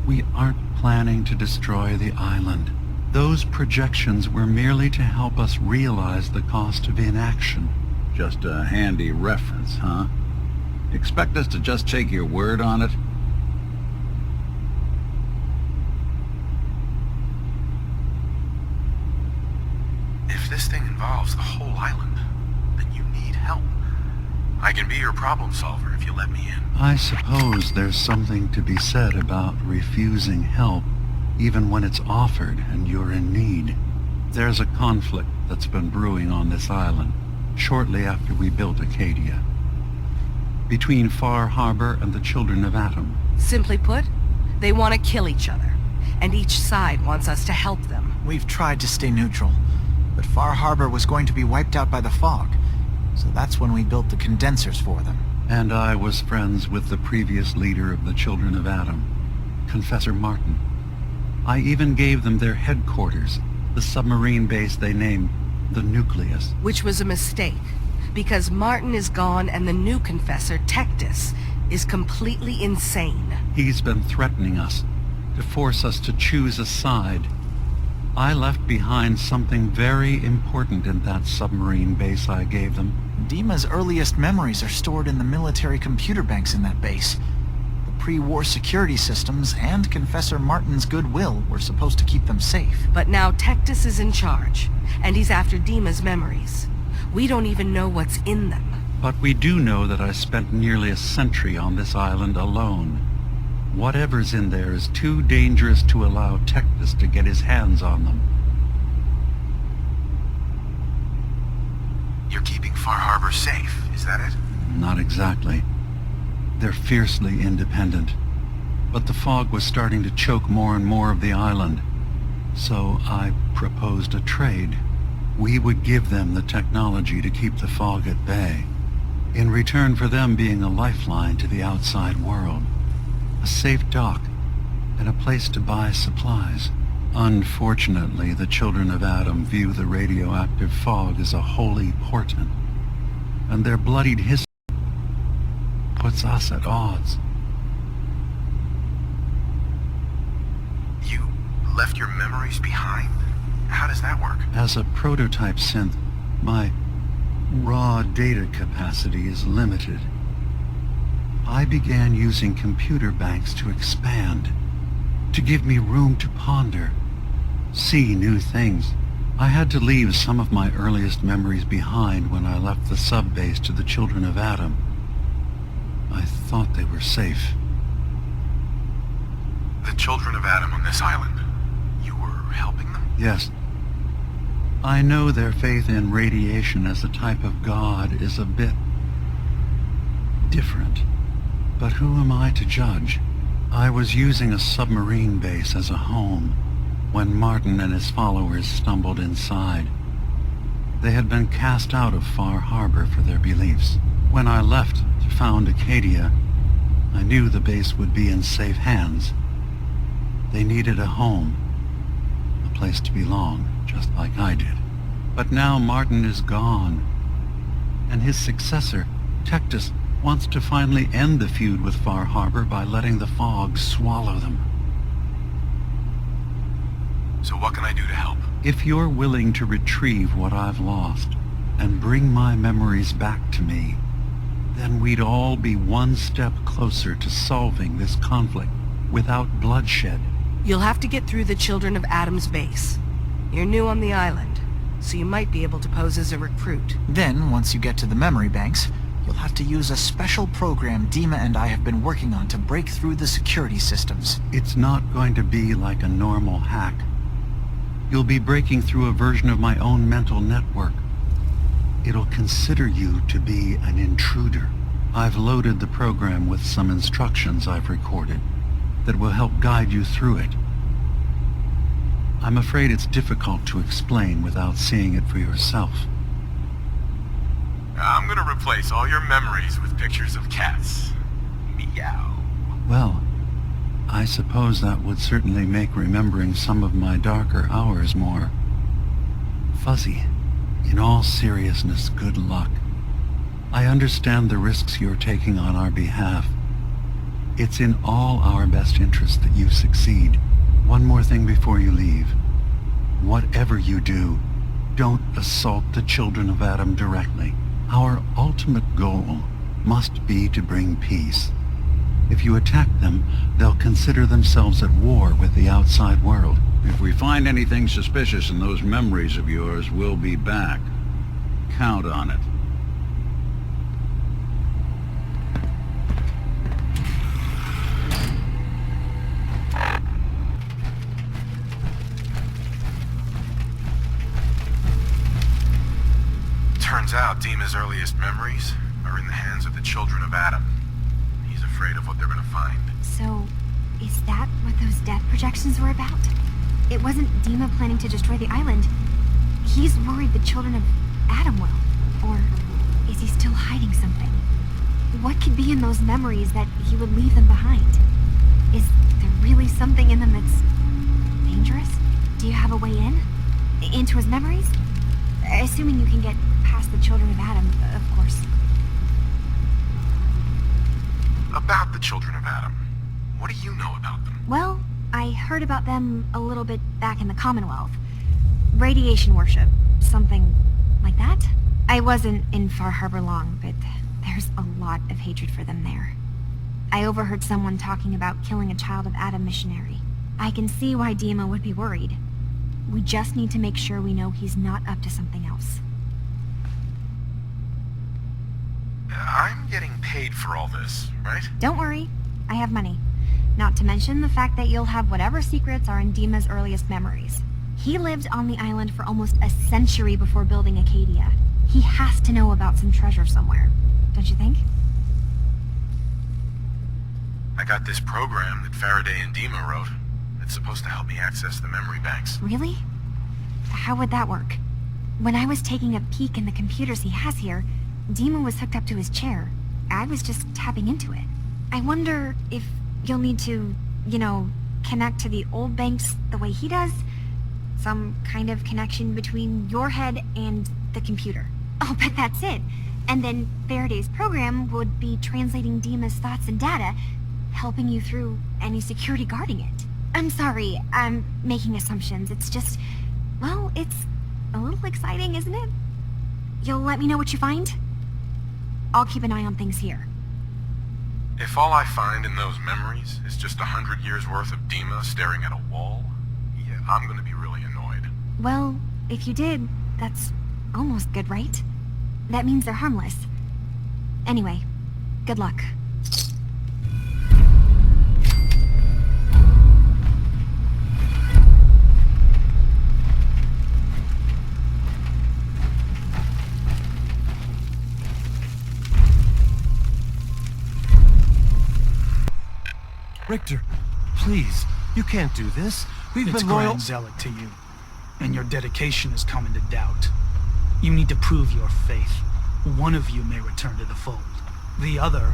We aren't planning to destroy the island. Those projections were merely to help us realize the cost of inaction. Just a handy reference, huh? Expect us to just take your word on it? If this thing involves the whole island, then you need help. I can be your problem solver if you let me in. I suppose there's something to be said about refusing help, even when it's offered and you're in need. There's a conflict that's been brewing on this island, shortly after we built Acadia. Between Far Harbor and the Children of Atom. Simply put, they want to kill each other, and each side wants us to help them. We've tried to stay neutral, but Far Harbor was going to be wiped out by the fog, so that's when we built the condensers for them. And I was friends with the previous leader of the Children of Adam, Confessor Martin. I even gave them their headquarters, the submarine base they named the Nucleus. Which was a mistake, because Martin is gone and the new Confessor, Tectus, is completely insane. He's been threatening us, to force us to choose a side. I left behind something very important in that submarine base I gave them. Dima's earliest memories are stored in the military computer banks in that base. The pre-war security systems and Confessor Martin's goodwill were supposed to keep them safe. But now Tectus is in charge, and he's after Dima's memories. We don't even know what's in them. But we do know that I spent nearly a century on this island alone. Whatever's in there is too dangerous to allow Tectus to get his hands on them. You're keeping Far Harbor safe, is that it? Not exactly. They're fiercely independent. But the fog was starting to choke more and more of the island. So I proposed a trade. We would give them the technology to keep the fog at bay, in return for them being a lifeline to the outside world. A safe dock, and a place to buy supplies. Unfortunately, the Children of Adam view the radioactive fog as a holy portent, and their bloodied history puts us at odds. You left your memories behind? How does that work? As a prototype synth, my raw data capacity is limited. I began using computer banks to expand, to give me room to ponder, see new things. I had to leave some of my earliest memories behind when I left the sub-base to the Children of Adam. I thought they were safe. The Children of Adam on this island. You were helping them? Yes. I know their faith in radiation as a type of god is a bit different. But who am I to judge? I was using a submarine base as a home when Martin and his followers stumbled inside. They had been cast out of Far Harbor for their beliefs. When I left to found Acadia, I knew the base would be in safe hands. They needed a home, a place to belong, just like I did. But now Martin is gone, and his successor, Tectus, wants to finally end the feud with Far Harbor by letting the fog swallow them. So what can I do to help? If you're willing to retrieve what I've lost and bring my memories back to me, then we'd all be one step closer to solving this conflict without bloodshed. You'll have to get through the Children of Adam's base. You're new on the island, so you might be able to pose as a recruit. Then, once you get to the memory banks, you'll have to use a special program Dima and I have been working on to break through the security systems. It's not going to be like a normal hack. You'll be breaking through a version of my own mental network. It'll consider you to be an intruder. I've loaded the program with some instructions I've recorded that will help guide you through it. I'm afraid it's difficult to explain without seeing it for yourself. I'm gonna replace all your memories with pictures of cats. Meow. Well, I suppose that would certainly make remembering some of my darker hours more fuzzy. In all seriousness, good luck. I understand the risks you're taking on our behalf. It's in all our best interest that you succeed. One more thing before you leave. Whatever you do, don't assault the Children of Adam directly. Our ultimate goal must be to bring peace. If you attack them, they'll consider themselves at war with the outside world. If we find anything suspicious in those memories of yours, we'll be back. Count on it. Turns out Dima's earliest memories are in the hands of the Children of Adam. He's afraid afraid of what they're gonna find. So, is that what those death projections were about? It wasn't Dima planning to destroy the island. He's worried the children of Adam will. Or is he still hiding something? What could be in those memories that he would leave them behind? Is there really something in them that's dangerous? Do you have a way in? Into his memories? Assuming you can get past the children of Adam, of course. About the children of Adam, what do you know about them? Well, I heard about them a little bit back in the Commonwealth. Radiation worship, something like that. I wasn't in Far Harbor long, but there's a lot of hatred for them there. I overheard someone talking about killing a child of Adam missionary. I can see why Dima would be worried. We just need to make sure we know he's not up to something else. I'm getting paid for all this, right? Don't worry, I have money. Not to mention the fact that you'll have whatever secrets are in Dima's earliest memories. He lived on the island for almost a century before building Acadia. He has to know about some treasure somewhere, don't you think? I got this program that Faraday and Dima wrote. It's supposed to help me access the memory banks. Really? How would that work? When I was taking a peek in the computers he has here, Dima was hooked up to his chair. I was just tapping into it. I wonder if you'll need to, connect to the old banks the way he does? Some kind of connection between your head and the computer. Oh, but that's it. And then Faraday's program would be translating Dima's thoughts and data, helping you through any security guarding it. I'm sorry, I'm making assumptions. It's just, well, it's a little exciting, isn't it? You'll let me know what you find? I'll keep an eye on things here. If all I find in those memories is just 100 years worth of Dima staring at a wall, yeah, I'm gonna be really annoyed. Well, if you did, that's almost good, right? That means they're harmless. Anyway, good luck. Richter, please, you can't do this. We've It's been loyal. Grand Zealot to you, and your dedication has come into doubt. You need to prove your faith. One of you may return to the fold. The other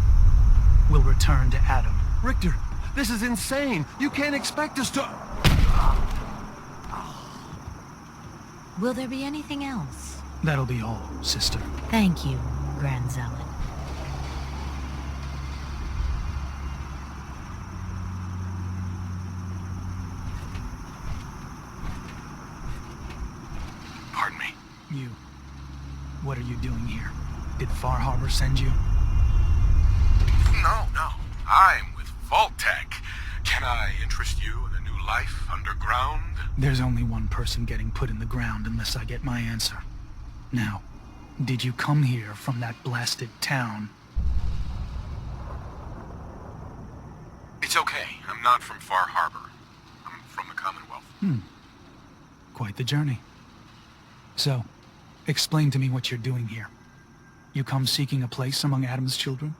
will return to Adam. Richter, this is insane. You can't expect us to... Will there be anything else? That'll be all, sister. Thank you, Grand Zealot. Pardon me. You. What are you doing here? Did Far Harbor send you? No. I'm with vault-tec. Can I interest you in a new life underground? There's only one person getting put in the ground unless I get my answer. Now, did you come here from that blasted town? It's okay. I'm not from Far Harbor. I'm from the Commonwealth. Quite the journey. So, explain to me what you're doing here. You come seeking a place among Adam's children?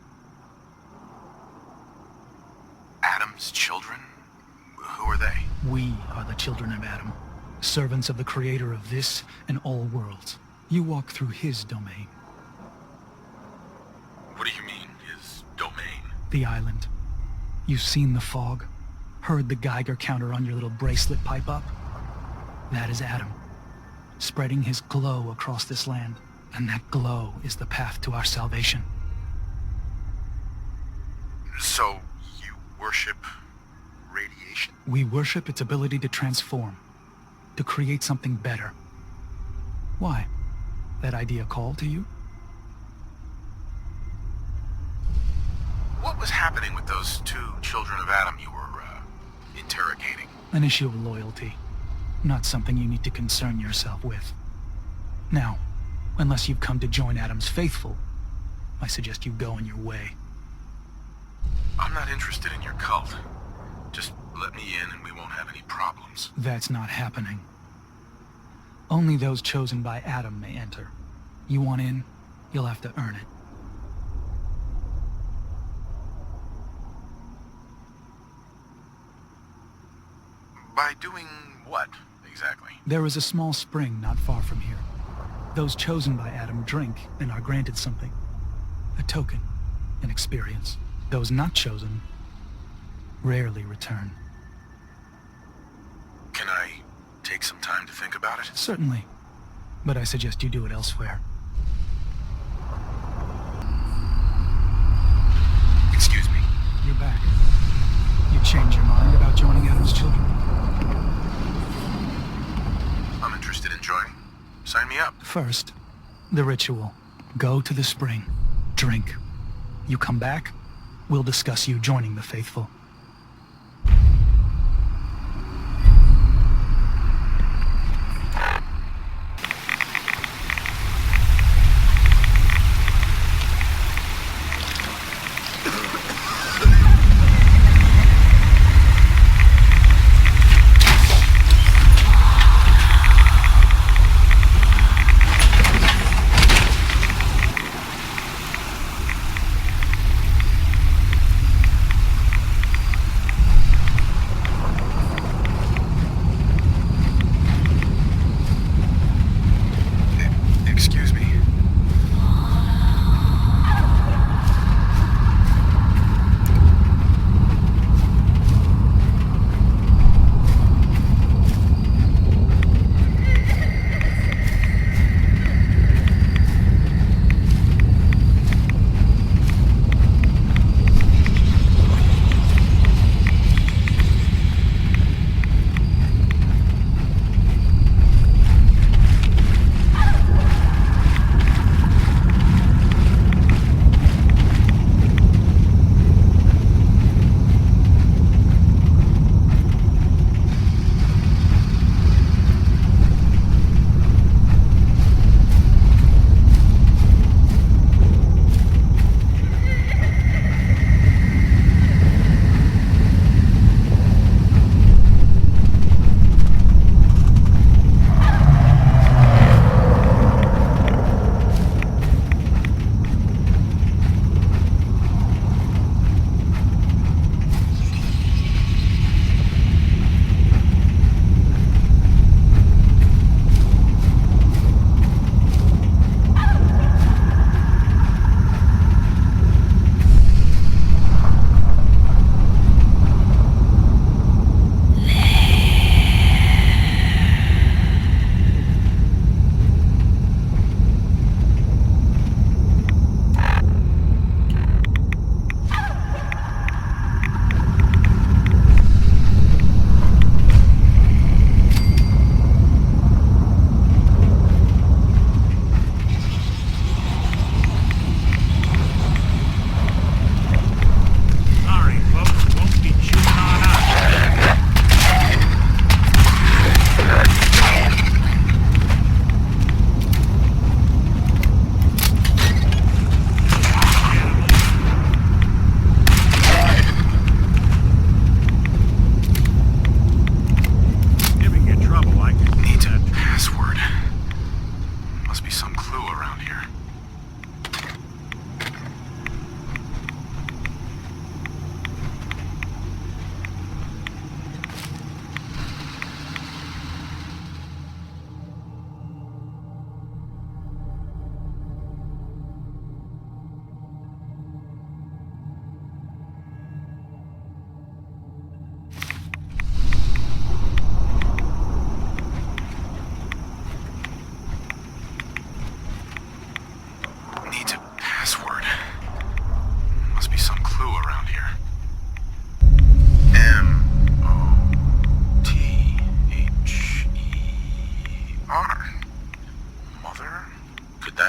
Adam's children? Who are they? We are the children of Adam, servants of the creator of this and all worlds. You walk through his domain. What do you mean, his domain? The island. You've seen the fog, heard the Geiger counter on your little bracelet pipe up? That is Adam, spreading his glow across this land. And that glow is the path to our salvation. So, you worship radiation? We worship its ability to transform, to create something better. Why? That idea call to you? What was happening with those two children of Adam you were, interrogating? An issue of loyalty. Not something you need to concern yourself with. Now, unless you've come to join Adam's faithful, I suggest you go on your way. I'm not interested in your cult. Just let me in and we won't have any problems. That's not happening. Only those chosen by Adam may enter. You want in, you'll have to earn it. doing what, exactly? There is a small spring not far from here. Those chosen by Adam drink and are granted something. A token, an experience. Those not chosen rarely return. Can I take some time to think about it? Certainly, but I suggest you do it elsewhere. Excuse me. You're back. You changed your mind about joining Adam's children? I'm interested in joining. Sign me up. First, the ritual. Go to the spring. Drink. You come back, we'll discuss you joining the faithful. Excuse me.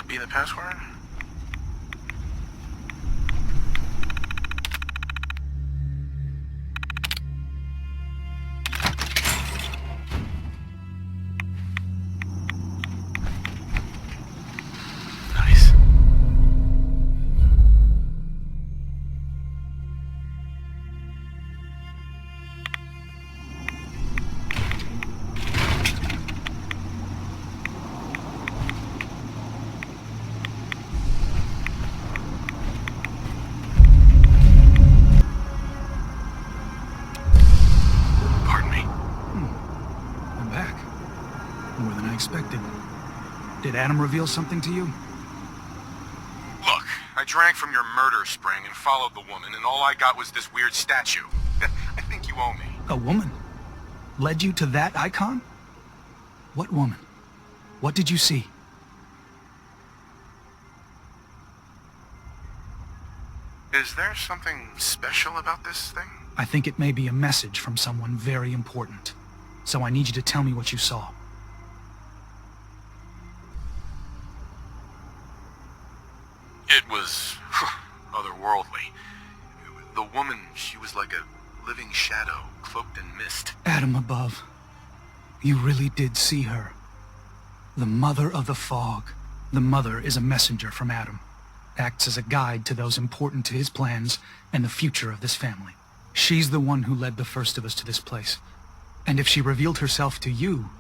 be the password? Nice. Did Adam reveal something to you? Look, I drank from your murder spring and followed the woman, and all I got was this weird statue. I think you owe me. A woman? Led you to that icon? What woman? What did you see? Is there something special about this thing? I think it may be a message from someone very important. So I need you to tell me what you saw. It was otherworldly. The woman, she was like a living shadow, cloaked in mist. Adam above. You really did see her. The Mother of the Fog. The Mother is a messenger from Adam. Acts as a guide to those important to his plans and the future of this family. She's the one who led the first of us to this place. And if she revealed herself to you,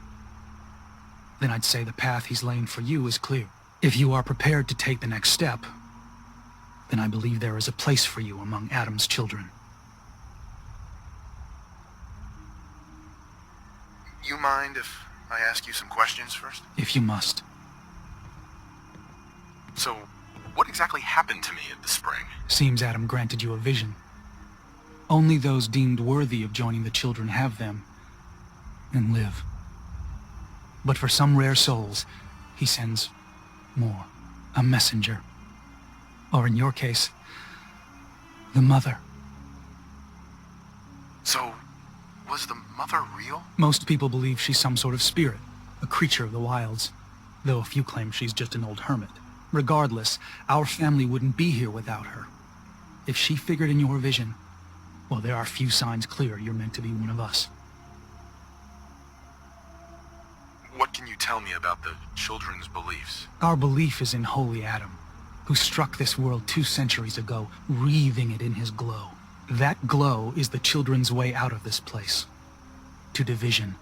then I'd say the path he's laying for you is clear. If you are prepared to take the next step, then I believe there is a place for you among Adam's children. You mind if I ask you some questions first? If you must. So, what exactly happened to me at the spring? Seems Adam granted you a vision. Only those deemed worthy of joining the children have them and live. But for some rare souls, he sends more. A messenger. Or in your case, the Mother. So, was the Mother real? Most people believe she's some sort of spirit, a creature of the wilds, though a few claim she's just an old hermit. Regardless, our family wouldn't be here without her. If she figured in your vision, well, there are few signs clear you're meant to be one of us. What can you tell me about the children's beliefs? Our belief is in Holy Adam, who struck this world 2 centuries ago, wreathing it in his glow. That glow is the children's way out of this place. To division.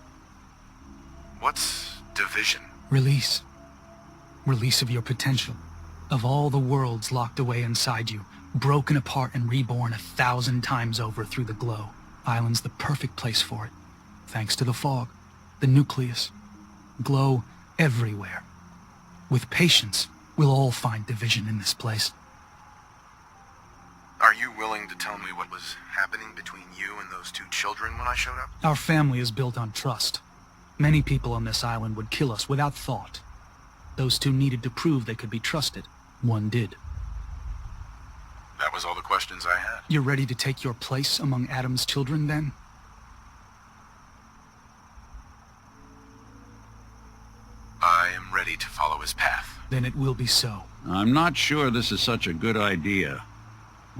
What's division? Release. Release of your potential. Of all the worlds locked away inside you, broken apart and reborn 1,000 times over through the glow. Island's the perfect place for it. Thanks to the fog, the nucleus. Glow everywhere. With patience, we'll all find division in this place. Are you willing to tell me what was happening between you and those 2 children when I showed up? Our family is built on trust. Many people on this island would kill us without thought. Those 2 needed to prove they could be trusted. One did. That was all the questions I had. You're ready to take your place among Adam's children, then? I am ready to follow his path. Then it will be so. I'm not sure this is such a good idea.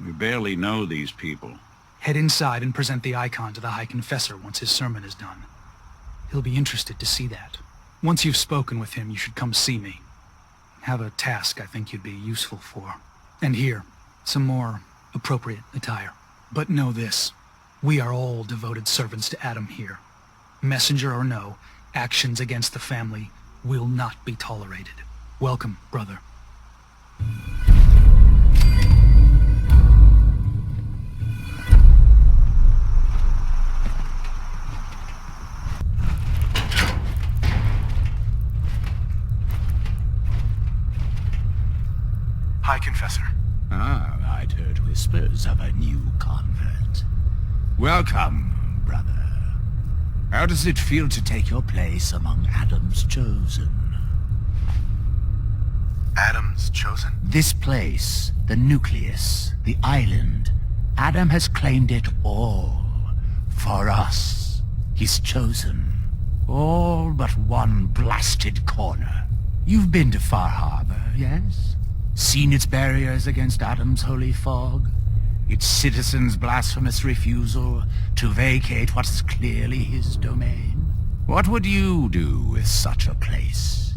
We barely know these people. Head inside and present the icon to the High Confessor once his sermon is done. He'll be interested to see that. Once you've spoken with him, you should come see me. Have a task I think you'd be useful for. And here, some more appropriate attire. But know this, we are all devoted servants to Adam here. Messenger or no, actions against the family will not be tolerated. Welcome, brother. High Confessor. Ah, I'd heard whispers of a new convert. Welcome, brother. How does it feel to take your place among Adam's chosen? Adam's chosen? This place, the nucleus, the island, Adam has claimed it all. For us, his chosen. All but one blasted corner. You've been to Far Harbor, yes? Seen its barriers against Adam's holy fog? Its citizens' blasphemous refusal to vacate what is clearly his domain? What would you do with such a place?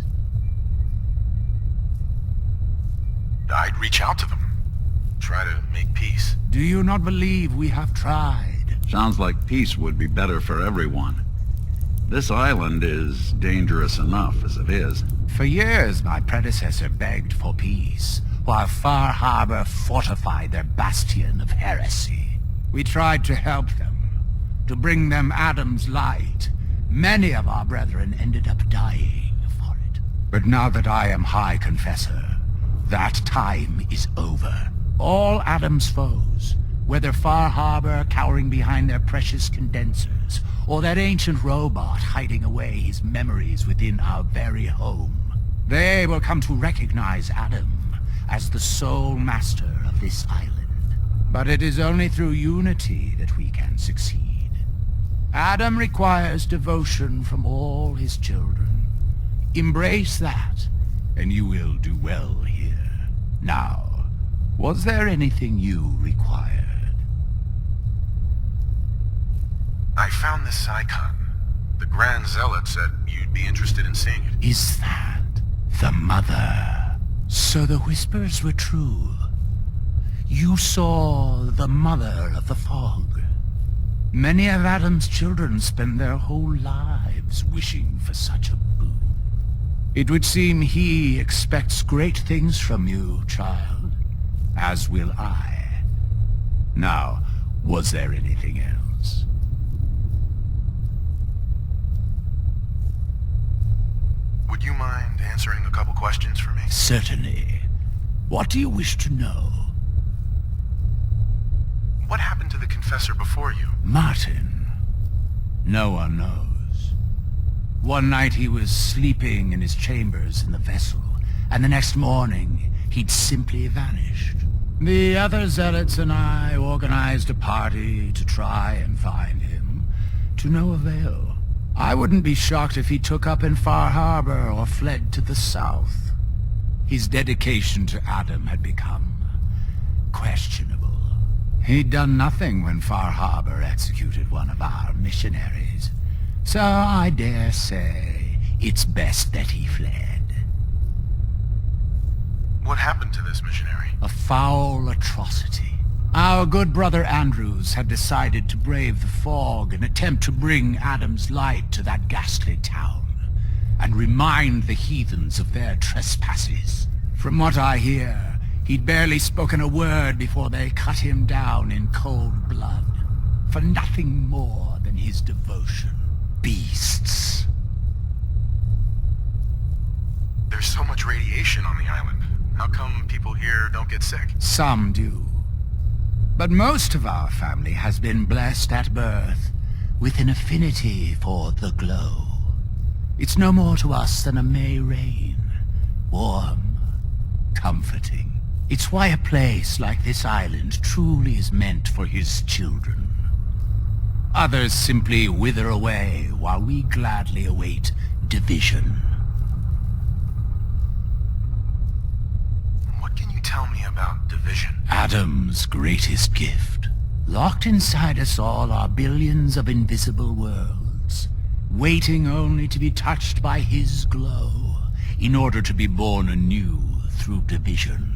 I'd reach out to them. Try to make peace. Do you not believe we have tried? Sounds like peace would be better for everyone. This island is dangerous enough as it is. For years, my predecessor begged for peace, while Far Harbor fortified their bastion of heresy. We tried to help them, to bring them Adam's light. Many of our brethren ended up dying for it. But now that I am High Confessor, that time is over. All Adam's foes, whether Far Harbor cowering behind their precious condensers, or that ancient robot hiding away his memories within our very home, they will come to recognize Adam as the sole master of this island. But it is only through unity that we can succeed. Adam requires devotion from all his children. Embrace that, and you will do well here. Now, was there anything you required? I found this icon. The Grand Zealot said you'd be interested in seeing it. Is that the Mother? So the whispers were true. You saw the Mother of the Fog. Many of Adam's children spend their whole lives wishing for such a boon. It would seem he expects great things from you, child, as will I. Now, was there anything else? Would you mind answering a couple questions for me? Certainly. What do you wish to know? What happened to the Confessor before you? Martin. No one knows. One night he was sleeping in his chambers in the vessel, and the next morning he'd simply vanished. The other zealots and I organized a party to try and find him, to no avail. I wouldn't be shocked if he took up in Far Harbor or fled to the south. His dedication to Adam had become questionable. He'd done nothing when Far Harbor executed one of our missionaries, so I dare say it's best that he fled. What happened to this missionary? A foul atrocity. Our good brother Andrews had decided to brave the fog and attempt to bring Adam's light to that ghastly town, and remind the heathens of their trespasses. From what I hear, he'd barely spoken a word before they cut him down in cold blood, for nothing more than his devotion. Beasts. There's so much radiation on the island. How come people here don't get sick? Some do. But most of our family has been blessed at birth with an affinity for the glow. It's no more to us than a May rain. Warm, comforting. It's why a place like this island truly is meant for his children. Others simply wither away while we gladly await division. What can you tell me about division? Adam's greatest gift. Locked inside us all are billions of invisible worlds, waiting only to be touched by his glow, in order to be born anew through division.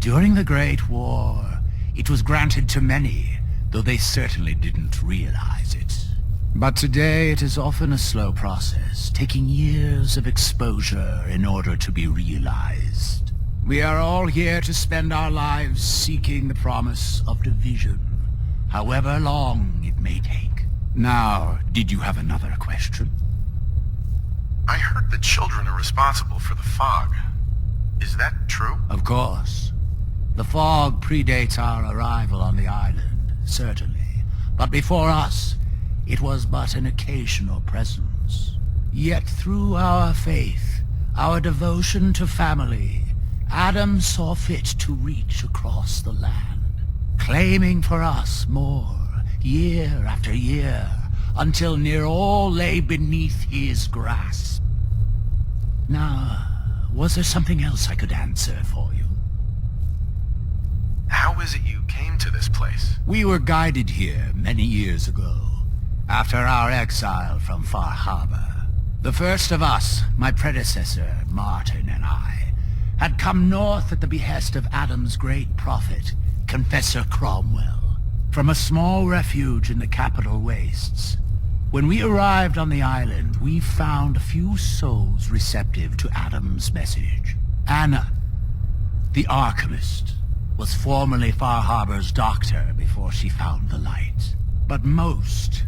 During the Great War, it was granted to many, though they certainly didn't realize it. But today it is often a slow process, taking years of exposure in order to be realized. We are all here to spend our lives seeking the promise of division, however long it may take. Now, did you have another question? I heard the children are responsible for the fog. Is that true? Of course. The fog predates our arrival on the island, certainly. But before us, it was but an occasional presence. Yet through our faith, our devotion to family, Adam saw fit to reach across the land, claiming for us more, year after year, until near all lay beneath his grasp. Now, was there something else I could answer for you? How is it you came to this place? We were guided here many years ago, after our exile from Far Harbor. The first of us, my predecessor, Martin, and I, had come north at the behest of Adam's great prophet, Confessor Cromwell, from a small refuge in the capital wastes. When we arrived on the island, we found a few souls receptive to Adam's message. Anna, the alchemist, was formerly Far Harbor's doctor before she found the light. But most,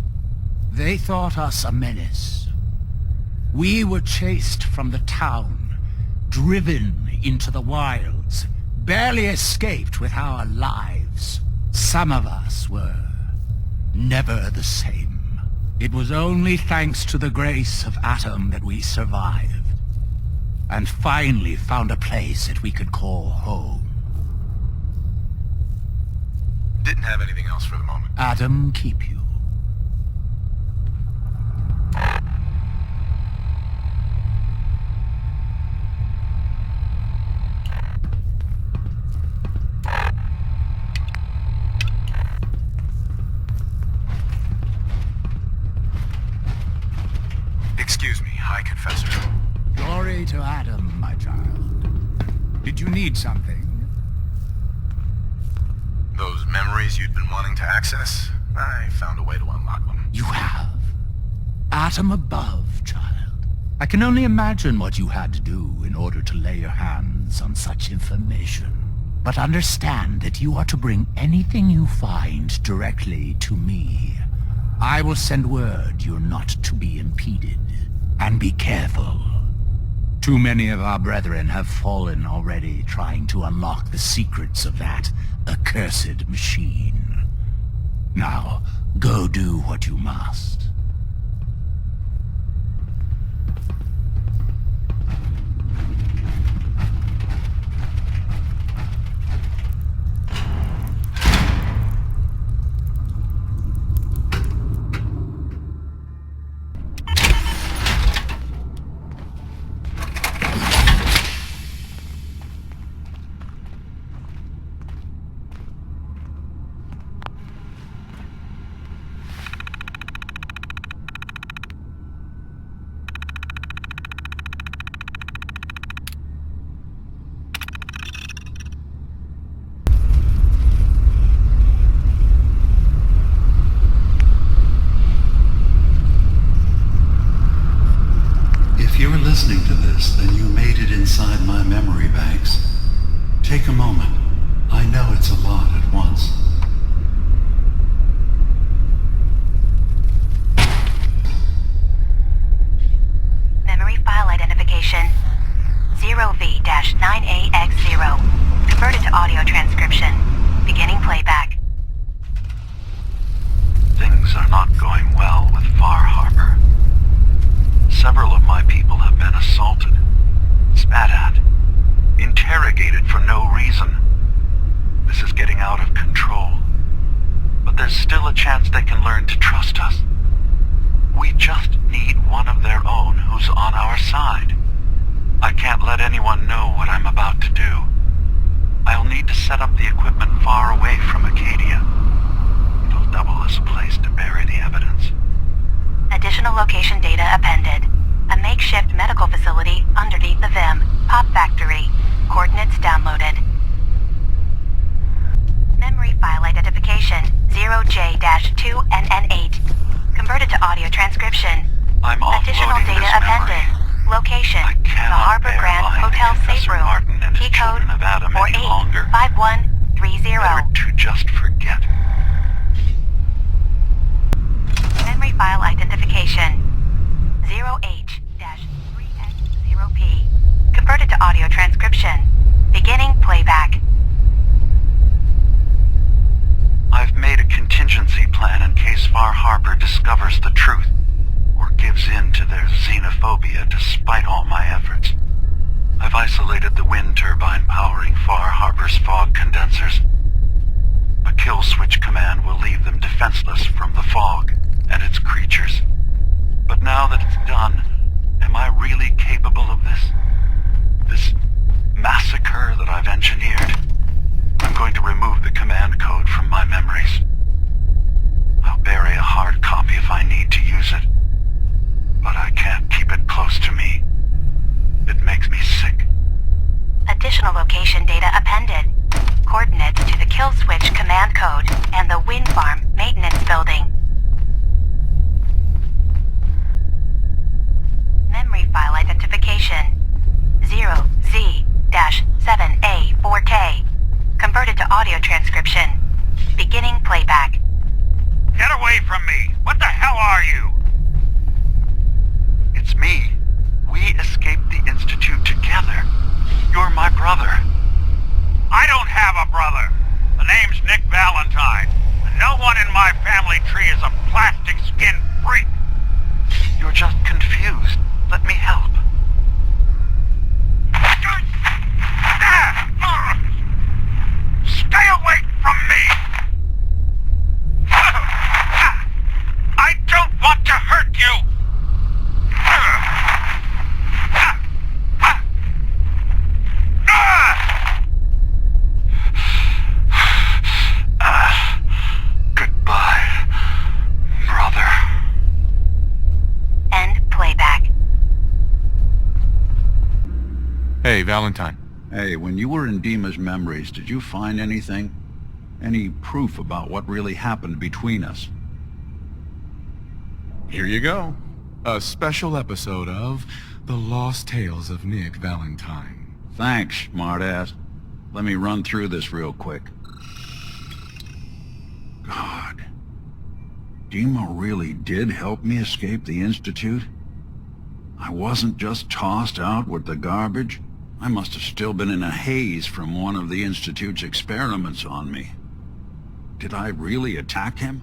they thought us a menace. We were chased from the town driven into the wilds, barely escaped with our lives. Some of us were never the same. It was only thanks to the grace of Adam that we survived, and finally found a place that we could call home. Didn't have anything else for the moment. Adam keep you. Excuse me, High Confessor. Glory to Adam, my child. Did you need something? Those memories you'd been wanting to access? I found a way to unlock them. You have? Atom above, child. I can only imagine what you had to do in order to lay your hands on such information. But understand that you are to bring anything you find directly to me. I will send word you're not to be impeded. And be careful. Too many of our brethren have fallen already trying to unlock the secrets of that accursed machine. Now, go do what you must. If you're listening to this, then you made it inside my memory banks. Take a moment. I know it's a lot at once. Memory file identification 0V-9AX0. Converted to audio transcription. Beginning playback. Things are not going well with Far Harbor. Several of my people have been assaulted, spat at, interrogated for no reason. This is getting out of control. But there's still a chance they can learn to trust us. We just need one of their own who's on our side. I can't let anyone know what I'm about to do. I'll need to set up the equipment far away from Acadia. It'll double as a place to bury the evidence. Additional location data appended. A makeshift medical facility underneath the VIM. Pop Factory. Coordinates downloaded. Memory file identification 0J-2NN8. Converted to audio transcription. I'm Additional offloading data this appended. memory. Location. The Harbor bear Grand lying to Hotel Safe Professor Room. Martin and his Key code children of Adam any longer. 485130. Better to just forget. Memory file identification 0H-3X0P. Converted to audio transcription. Beginning playback. I've made a contingency plan in case Far Harbor discovers the truth, or gives in to their xenophobia despite all my efforts. I've isolated the wind turbine powering Far Harbor's fog condensers. A kill switch command will leave them defenseless from the fog and its creatures. But now that it's done, am I really capable of this? This massacre that I've engineered? I'm going to remove the command code from my memories. I'll bury a hard copy if I need to use it. But I can't keep it close to me. It makes me sick. Additional location data appended. Coordinates to the kill switch command code and the wind farm maintenance building. Memory file identification 0Z-7A4K. Converted to audio transcription. Beginning playback. Get away from me! What the hell are you? It's me. We escaped the Institute together. You're my brother. I don't have a brother. The name's Nick Valentine. No one in my family tree is a plastic-skinned freak. You're just confused. Let me help. Stay away from me! I don't want to hurt you! Goodbye, brother. End playback. Hey, Valentine. Hey, when you were in Dima's memories, did you find anything? Any proof about what really happened between us? Here you go. A special episode of The Lost Tales of Nick Valentine. Thanks, smartass. Let me run through this real quick. God. Dima really did help me escape the Institute? I wasn't just tossed out with the garbage. I must have still been in a haze from one of the Institute's experiments on me. Did I really attack him?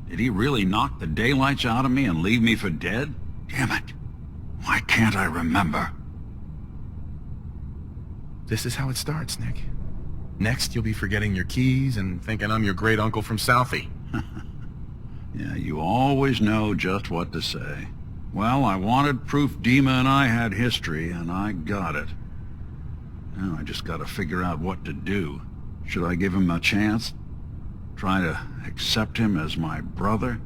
Did he really knock the daylights out of me and leave me for dead? Damn it. Why can't I remember? This is how it starts, Nick. Next, you'll be forgetting your keys and thinking I'm your great uncle from Southie. Yeah, you always know just what to say. Well, I wanted proof Dima and I had history, and I got it. Now I just gotta figure out what to do. Should I give him a chance? Try to accept him as my brother?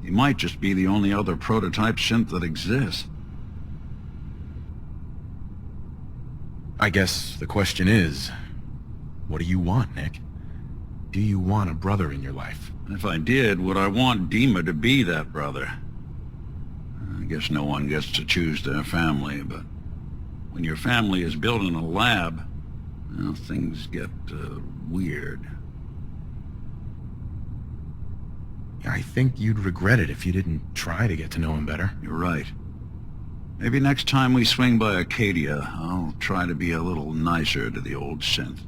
He might just be the only other prototype synth that exists. I guess the question is, what do you want, Nick? Do you want a brother in your life? If I did, would I want Dima to be that brother? I guess no one gets to choose their family, but when your family is built in a lab, well, things get weird. I think you'd regret it if you didn't try to get to know him better. You're right. Maybe next time we swing by Acadia, I'll try to be a little nicer to the old synth.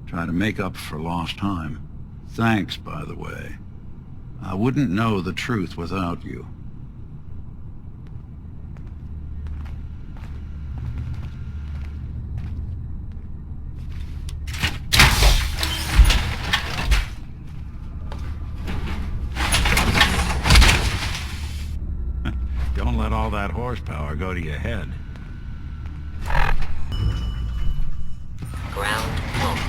Try to make up for lost time. Thanks, by the way. I wouldn't know the truth without you. Don't let all that horsepower go to your head. Ground home.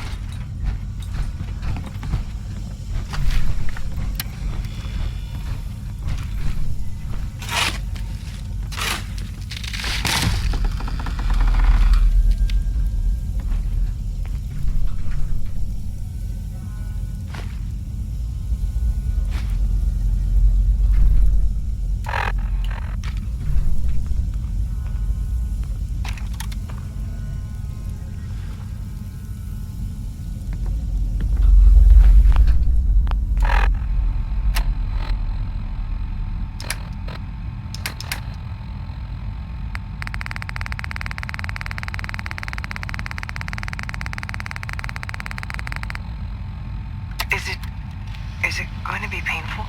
Is it going to be painful?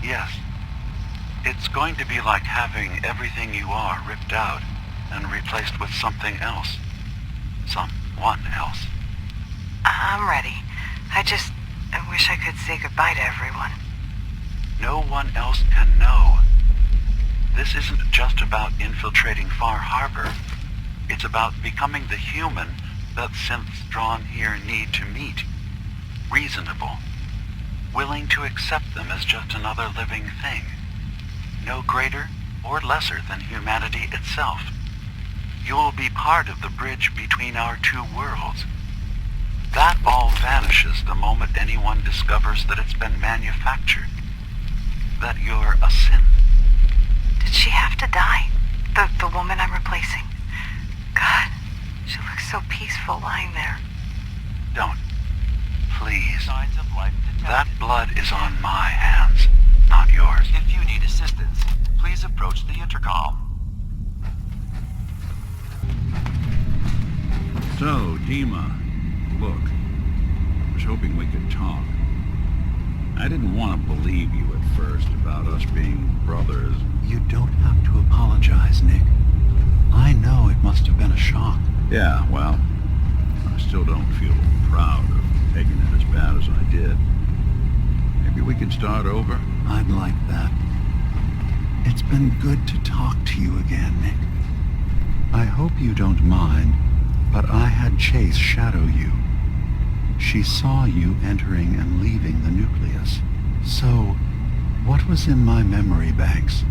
Yes. It's going to be like having everything you are ripped out and replaced with something else. Someone else. I'm ready. I wish I could say goodbye to everyone. No one else can know. This isn't just about infiltrating Far Harbor. It's about becoming the human that synths drawn here need to meet. Reasonable. Willing to accept them as just another living thing. No greater or lesser than humanity itself. You'll be part of the bridge between our two worlds. That all vanishes the moment anyone discovers that it's been manufactured. That you're a synth. Did she have to die? The woman I'm replacing? God, she looks so peaceful lying there. Don't. Please. Signs of life detected. That blood is on my hands, not yours. If you need assistance, please approach the intercom. So, Dima, look, I was hoping we could talk. I didn't want to believe you at first about us being brothers. You don't have to apologize, Nick. I know it must have been a shock. Yeah, well, I still don't feel proud of taking it as bad as I did. Maybe we could start over? I'd like that. It's been good to talk to you again, Nick. I hope you don't mind, but I had Chase shadow you. She saw you entering and leaving the nucleus. So, what was in my memory banks?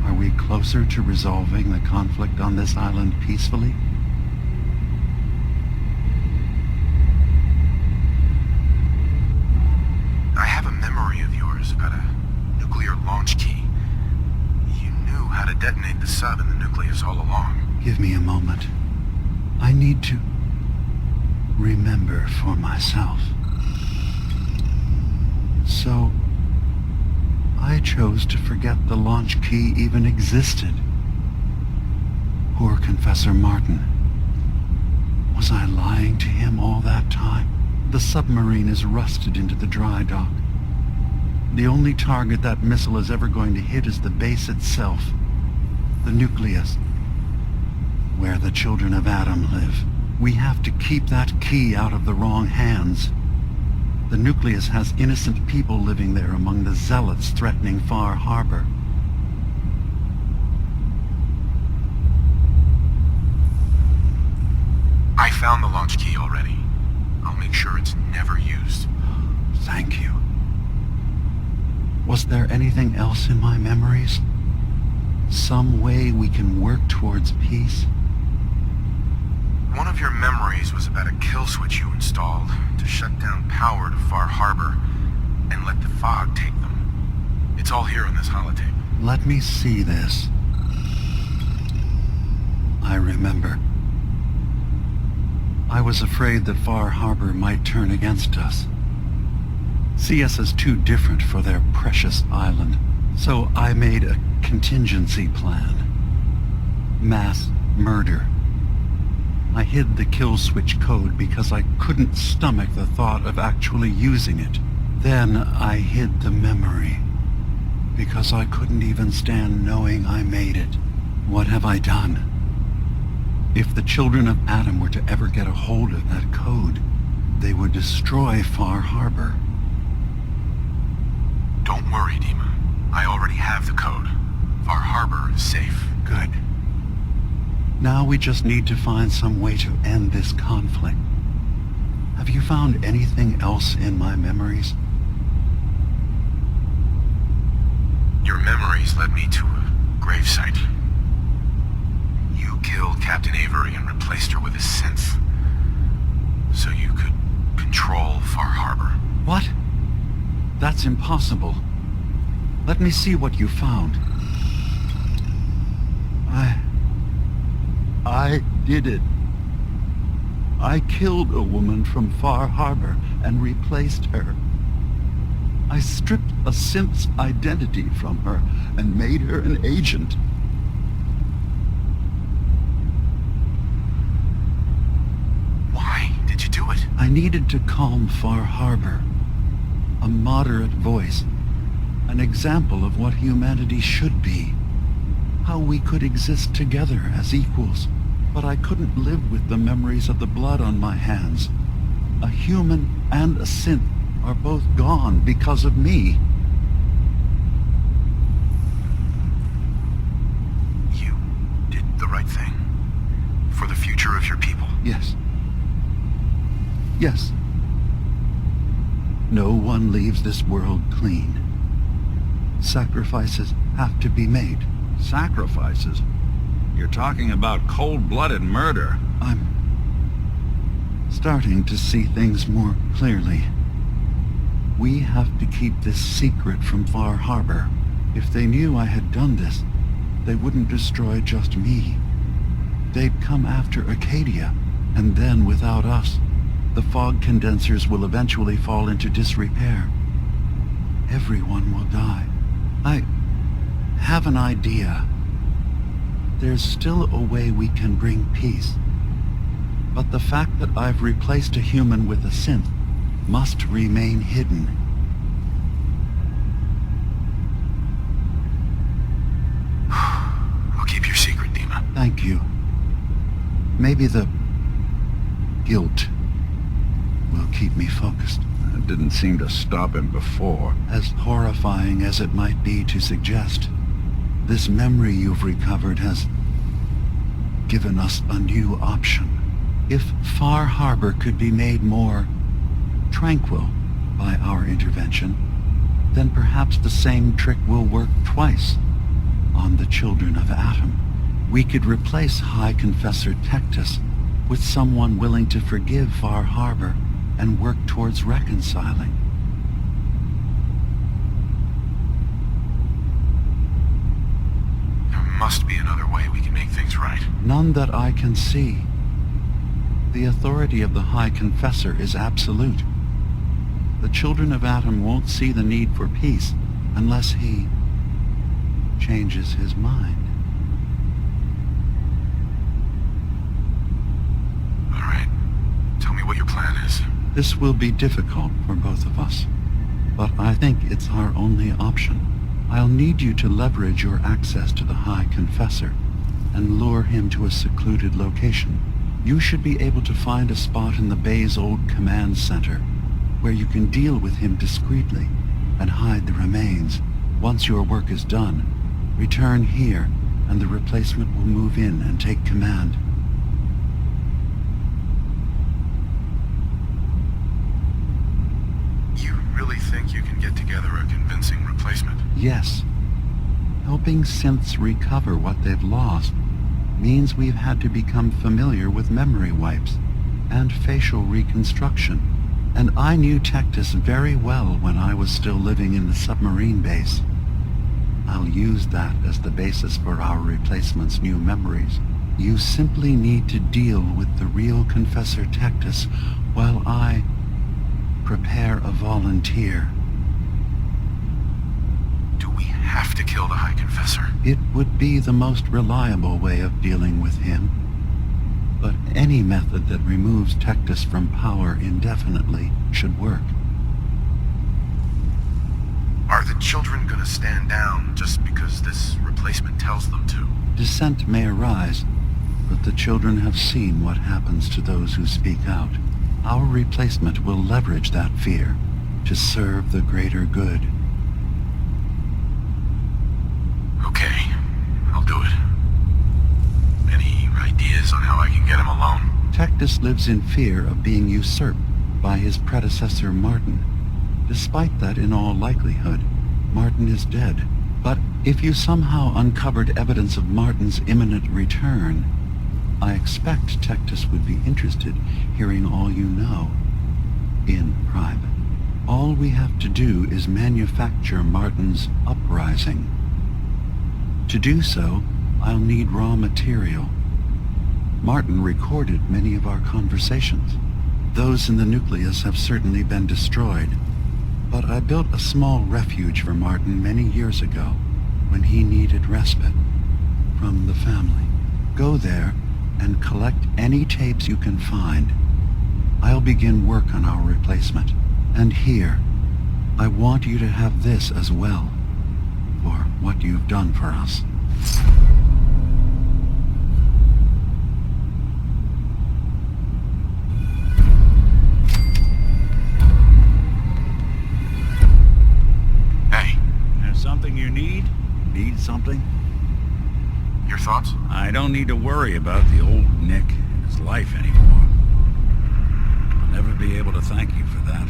Are we closer to resolving the conflict on this island peacefully? I have a memory of yours about a nuclear launch key. You knew how to detonate the sub in the nucleus all along. Give me a moment. I need to remember for myself. So, I chose to forget the launch key even existed. Poor Confessor Martin. Was I lying to him all that time? The submarine is rusted into the dry dock. The only target that missile is ever going to hit is the base itself. The nucleus. Where the children of Adam live. We have to keep that key out of the wrong hands. The nucleus has innocent people living there among the zealots threatening Far Harbor. I found the launch key already. I'll make sure it's never used. Thank you. Was there anything else in my memories? Some way we can work towards peace? One of your memories was about a kill switch you installed to shut down power to Far Harbor and let the fog take them. It's all here on this holotape. Let me see this. I remember. I was afraid that Far Harbor might turn against us. See us as too different for their precious island. So I made a contingency plan. Mass murder. I hid the kill switch code because I couldn't stomach the thought of actually using it. Then I hid the memory because I couldn't even stand knowing I made it. What have I done? If the children of Adam were to ever get a hold of that code, they would destroy Far Harbor. Don't worry, Dima. I already have the code. Far Harbor is safe. Good. Now we just need to find some way to end this conflict. Have you found anything else in my memories? Your memories led me to a gravesite. You killed Captain Avery and replaced her with a synth, so you could control Far Harbor. What? That's impossible. Let me see what you found. I did it. I killed a woman from Far Harbor and replaced her. I stripped a synth's identity from her and made her an agent. Why did you do it? I needed to calm Far Harbor. A moderate voice. An example of what humanity should be. How we could exist together as equals. But I couldn't live with the memories of the blood on my hands. A human and a synth are both gone because of me. You did the right thing. For the future of your people. Yes. Yes. No one leaves this world clean. Sacrifices have to be made. Sacrifices? You're talking about cold-blooded murder. I'm starting to see things more clearly. We have to keep this secret from Far Harbor. If they knew I had done this, they wouldn't destroy just me. They'd come after Acadia, and then without us, the fog condensers will eventually fall into disrepair. Everyone will die. have an idea. There's still a way we can bring peace. But the fact that I've replaced a human with a synth must remain hidden. I'll keep your secret, Dima. Thank you. Maybe the guilt will keep me focused. That didn't seem to stop him before. As horrifying as it might be to suggest, this memory you've recovered has given us a new option. If Far Harbor could be made more tranquil by our intervention, then perhaps the same trick will work twice on the children of Atom. We could replace High Confessor Tectus with someone willing to forgive Far Harbor and work towards reconciling. There must be another way we can make things right. None that I can see. The authority of the High Confessor is absolute. The children of Atom won't see the need for peace unless he changes his mind. All right. Tell me what your plan is. This will be difficult for both of us, but I think it's our only option. I'll need you to leverage your access to the High Confessor and lure him to a secluded location. You should be able to find a spot in the Bay's old command center where you can deal with him discreetly and hide the remains. Once your work is done, return here and the replacement will move in and take command. You really think you can get together a convincing replacement? Yes. Helping synths recover what they've lost means we've had to become familiar with memory wipes and facial reconstruction. And I knew Tectus very well when I was still living in the submarine base. I'll use that as the basis for our replacement's new memories. You simply need to deal with the real Confessor Tectus while I prepare a volunteer. Do we have to kill the High Confessor? It would be the most reliable way of dealing with him. But any method that removes Tectus from power indefinitely should work. Are the children gonna stand down just because this replacement tells them to? Dissent may arise, but the children have seen what happens to those who speak out. Our replacement will leverage that fear to serve the greater good. Okay, I'll do it. Any ideas on how I can get him alone? Tectus lives in fear of being usurped by his predecessor Martin. Despite that, in all likelihood, Martin is dead. But if you somehow uncovered evidence of Martin's imminent return, I expect Tectus would be interested hearing all you know in private. All we have to do is manufacture Martin's uprising. To do so, I'll need raw material. Martin recorded many of our conversations. Those in the nucleus have certainly been destroyed, but I built a small refuge for Martin many years ago when he needed respite from the family. Go there and collect any tapes you can find. I'll begin work on our replacement. And here, I want you to have this as well, for what you've done for us. Hey. There's something you need? Need something? Your thoughts? I don't need to worry about the old Nick and his life anymore. I'll never be able to thank you for that.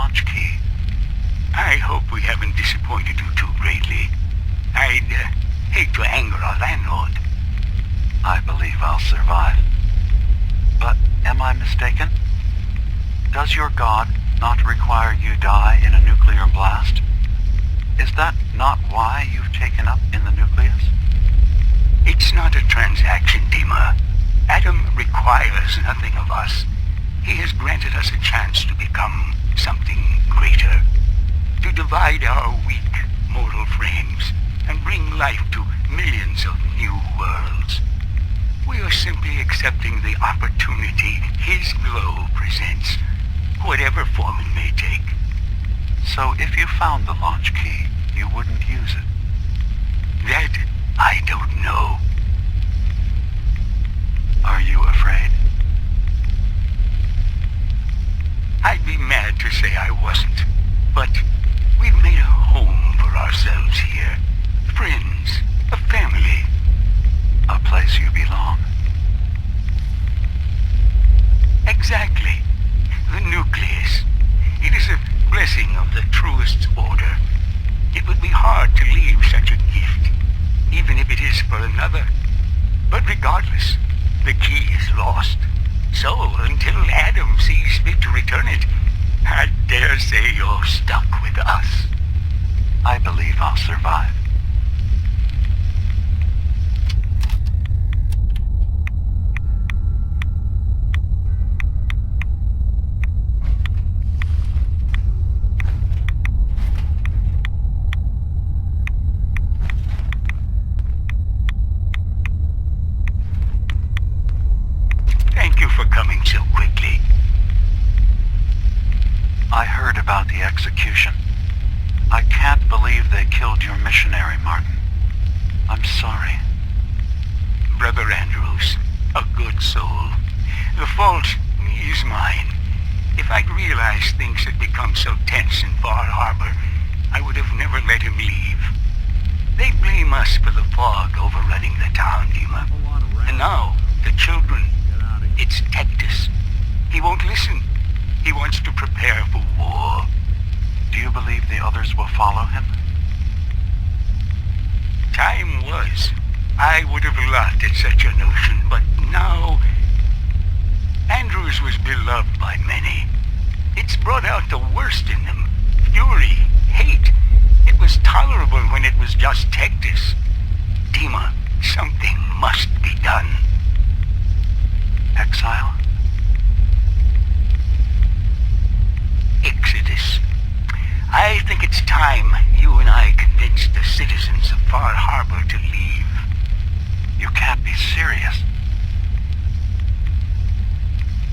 launch key. I hope we haven't disappointed you too greatly. I'd hate to anger our landlord. I believe I'll survive. But am I mistaken? Does your god not require you die in a nuclear blast? Is that not why you've taken up in the nucleus? It's not a transaction, Dima. Adam requires nothing of us. He has granted us a chance to become something greater. To divide our weak mortal frames and bring life to millions of new worlds. We are simply accepting the opportunity his glow presents, whatever form it may take. So if you found the launch key, you wouldn't use it? That I don't know. Are you afraid? I'd be mad to say I wasn't, but we've made a home for ourselves here. Friends, a family. A place you belong. Exactly. The nucleus. It is a blessing of the truest order. It would be hard to leave such a gift, even if it is for another. But regardless, the key is lost. So, until Adam sees fit to return it, I dare say you're stuck with us. I believe I'll survive. Thank you for coming so quickly. I heard about the execution. I can't believe they killed your missionary, Martin. I'm sorry. Brother Andrews, a good soul. The fault is mine. If I'd realized things had become so tense in Far Harbor, I would have never let him leave. They blame us for the fog overrunning the town, Dima. And now, the children. It's Tectus. He won't listen. He wants to prepare for war. Do you believe the others will follow him? Time was. I would have laughed at such a notion, but now... Andrews was beloved by many. It's brought out the worst in them. Fury, hate. It was tolerable when it was just Tectus. Dima, something must be done. Exile? Exodus. I think it's time you and I convinced the citizens of Far Harbor to leave. You can't be serious.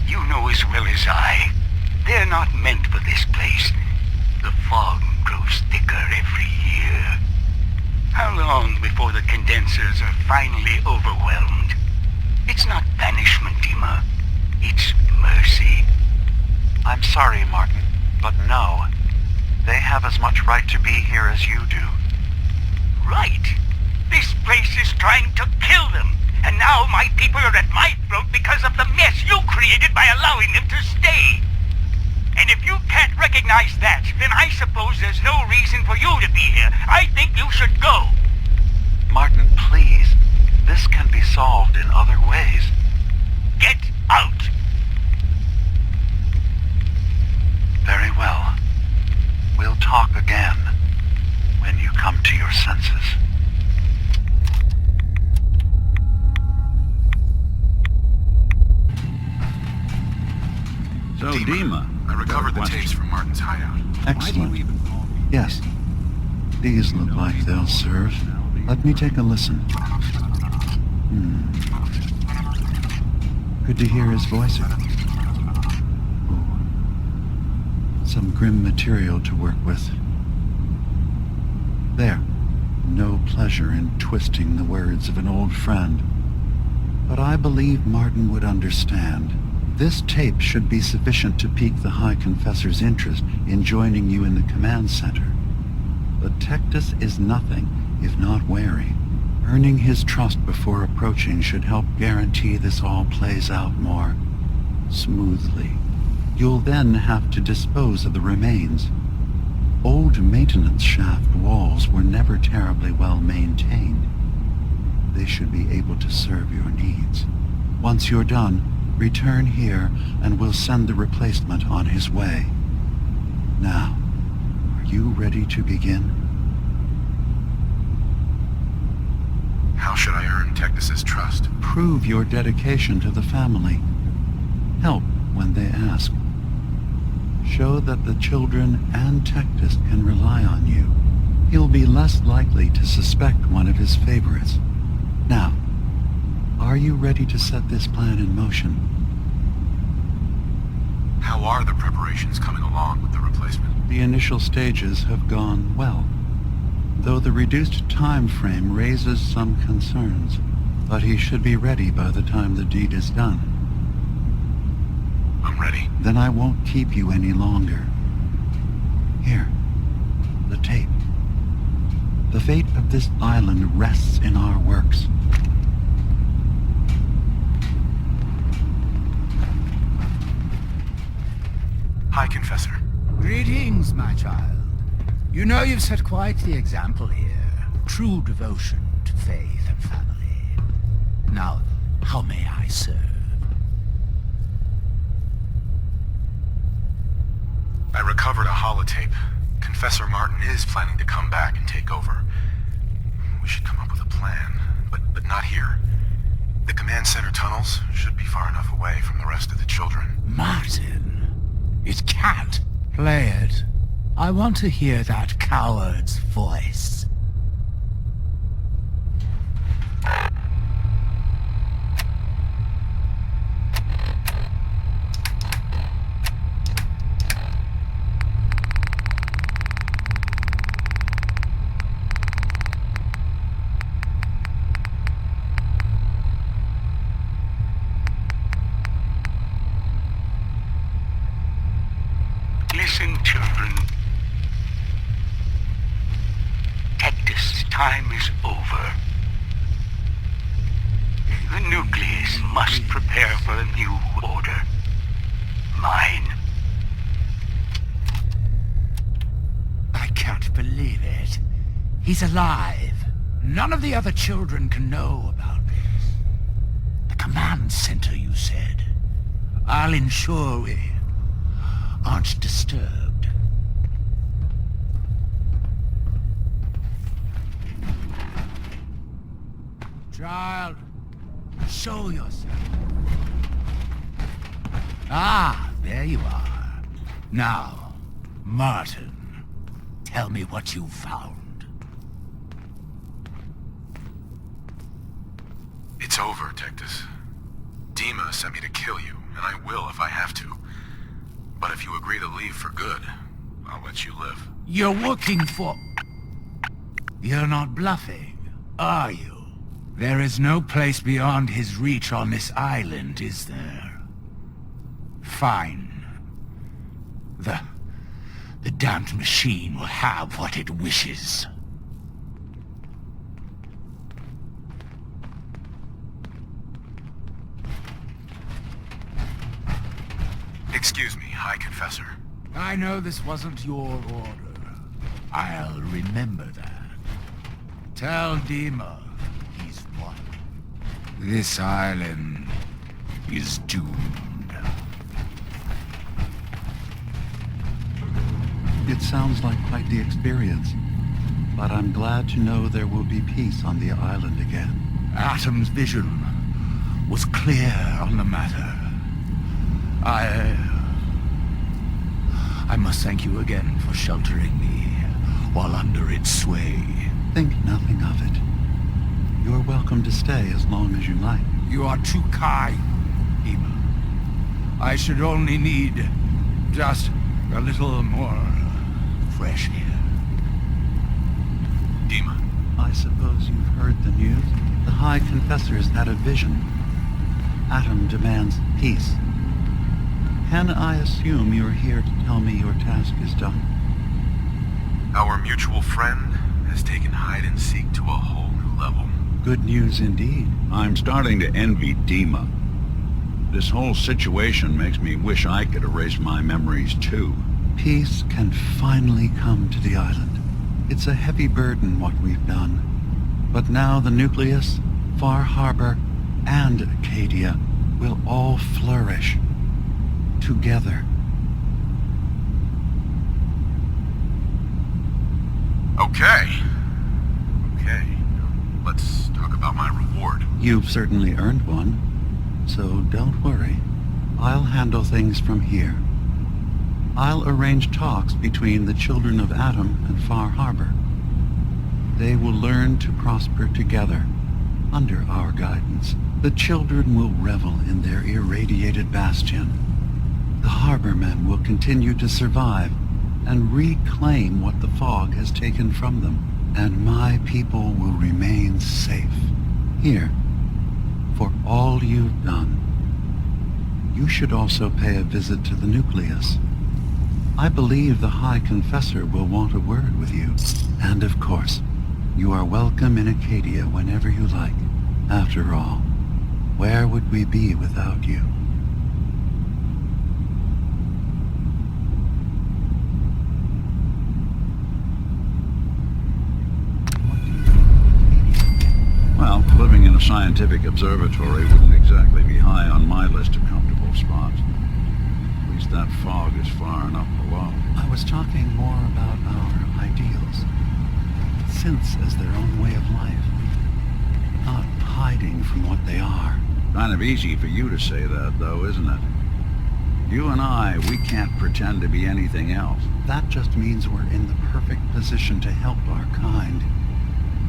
You know as well as I. They're not meant for this place. The fog grows thicker every year. How long before the condensers are finally overwhelmed? It's not banishment, Dima. It's mercy. I'm sorry, Martin, but no. They have as much right to be here as you do. Right. This place is trying to kill them. And now my people are at my throat because of the mess you created by allowing them to stay. And if you can't recognize that, then I suppose there's no reason for you to be here. I think you should go. Martin, please. This can be solved in other ways. Get out! Very well. We'll talk again when you come to your senses. So, Dima, I recovered the tapes from Martin's hideout. Excellent. Yes. These look like they'll serve. Let me take a listen. Good to hear his voice. Oh. Some grim material to work with. There. No pleasure in twisting the words of an old friend. But I believe Martin would understand. This tape should be sufficient to pique the High Confessor's interest in joining you in the command center. But Tectus is nothing if not wary. Earning his trust before approaching should help guarantee this all plays out more smoothly. You'll then have to dispose of the remains. Old maintenance shaft walls were never terribly well maintained. They should be able to serve your needs. Once you're done, return here and we'll send the replacement on his way. Now, are you ready to begin? How should I earn Tectus's trust? Prove your dedication to the family. Help when they ask. Show that the children and Tectus can rely on you. He'll be less likely to suspect one of his favorites. Now, are you ready to set this plan in motion? How are the preparations coming along with the replacement? The initial stages have gone well, though the reduced time frame raises some concerns. But he should be ready by the time the deed is done. I'm ready. Then I won't keep you any longer. Here, the tape. The fate of this island rests in our works. Hi, Confessor. Greetings, my child. You know you've set quite the example here. True devotion to faith and family. Now, how may I serve? I recovered a holotape. Confessor Martin is planning to come back and take over. We should come up with a plan, but not here. The command center tunnels should be far enough away from the rest of the children. Martin? It can't. Play it. I want to hear that coward's voice. Listen, children. Tectus, time is over. The nucleus must prepare for a new order. Mine. I can't believe it. He's alive. None of the other children can know about this. The command center, you said. I'll ensure we aren't disturbed. Child, show yourself. Ah, there you are. Now, Martin, tell me what you found. It's over, Tectus. Dima sent me to kill you, and I will if I have to. But if you agree to leave for good, I'll let you live. You're working for... You're not bluffing, are you? There is no place beyond his reach on this island, is there? Fine. The damned machine will have what it wishes. Excuse me, High Confessor. I know this wasn't your order. I'll remember that. Tell Dima he's won. This island is doomed. It sounds like quite the experience, but I'm glad to know there will be peace on the island again. Atom's vision was clear on the matter. I must thank you again for sheltering me while under its sway. Think nothing of it. You're welcome to stay as long as you like. You are too kind, Dima. I should only need just a little more fresh air. Dima. I suppose you've heard the news? The High Confessor's had a vision. Atom demands peace. Can I assume you're here to tell me your task is done? Our mutual friend has taken hide-and-seek to a whole new level. Good news indeed. I'm starting to envy Dima. This whole situation makes me wish I could erase my memories too. Peace can finally come to the island. It's a heavy burden what we've done. But now the Nucleus, Far Harbor, and Acadia will all flourish together. Okay. Let's talk about my reward. You've certainly earned one, so don't worry. I'll handle things from here. I'll arrange talks between the children of Adam and Far Harbor. They will learn to prosper together under our guidance. The children will revel in their irradiated bastion. The harbormen will continue to survive and reclaim what the fog has taken from them. And my people will remain safe here for all you've done. You should also pay a visit to the Nucleus. I believe the High Confessor will want a word with you. And of course, you are welcome in Acadia whenever you like. After all, where would we be without you? Well, living in a scientific observatory wouldn't exactly be high on my list of comfortable spots. At least that fog is far enough below. I was talking more about our ideals. Synths as their own way of life. Not hiding from what they are. Kind of easy for you to say that, though, isn't it? You and I, we can't pretend to be anything else. That just means we're in the perfect position to help our kind.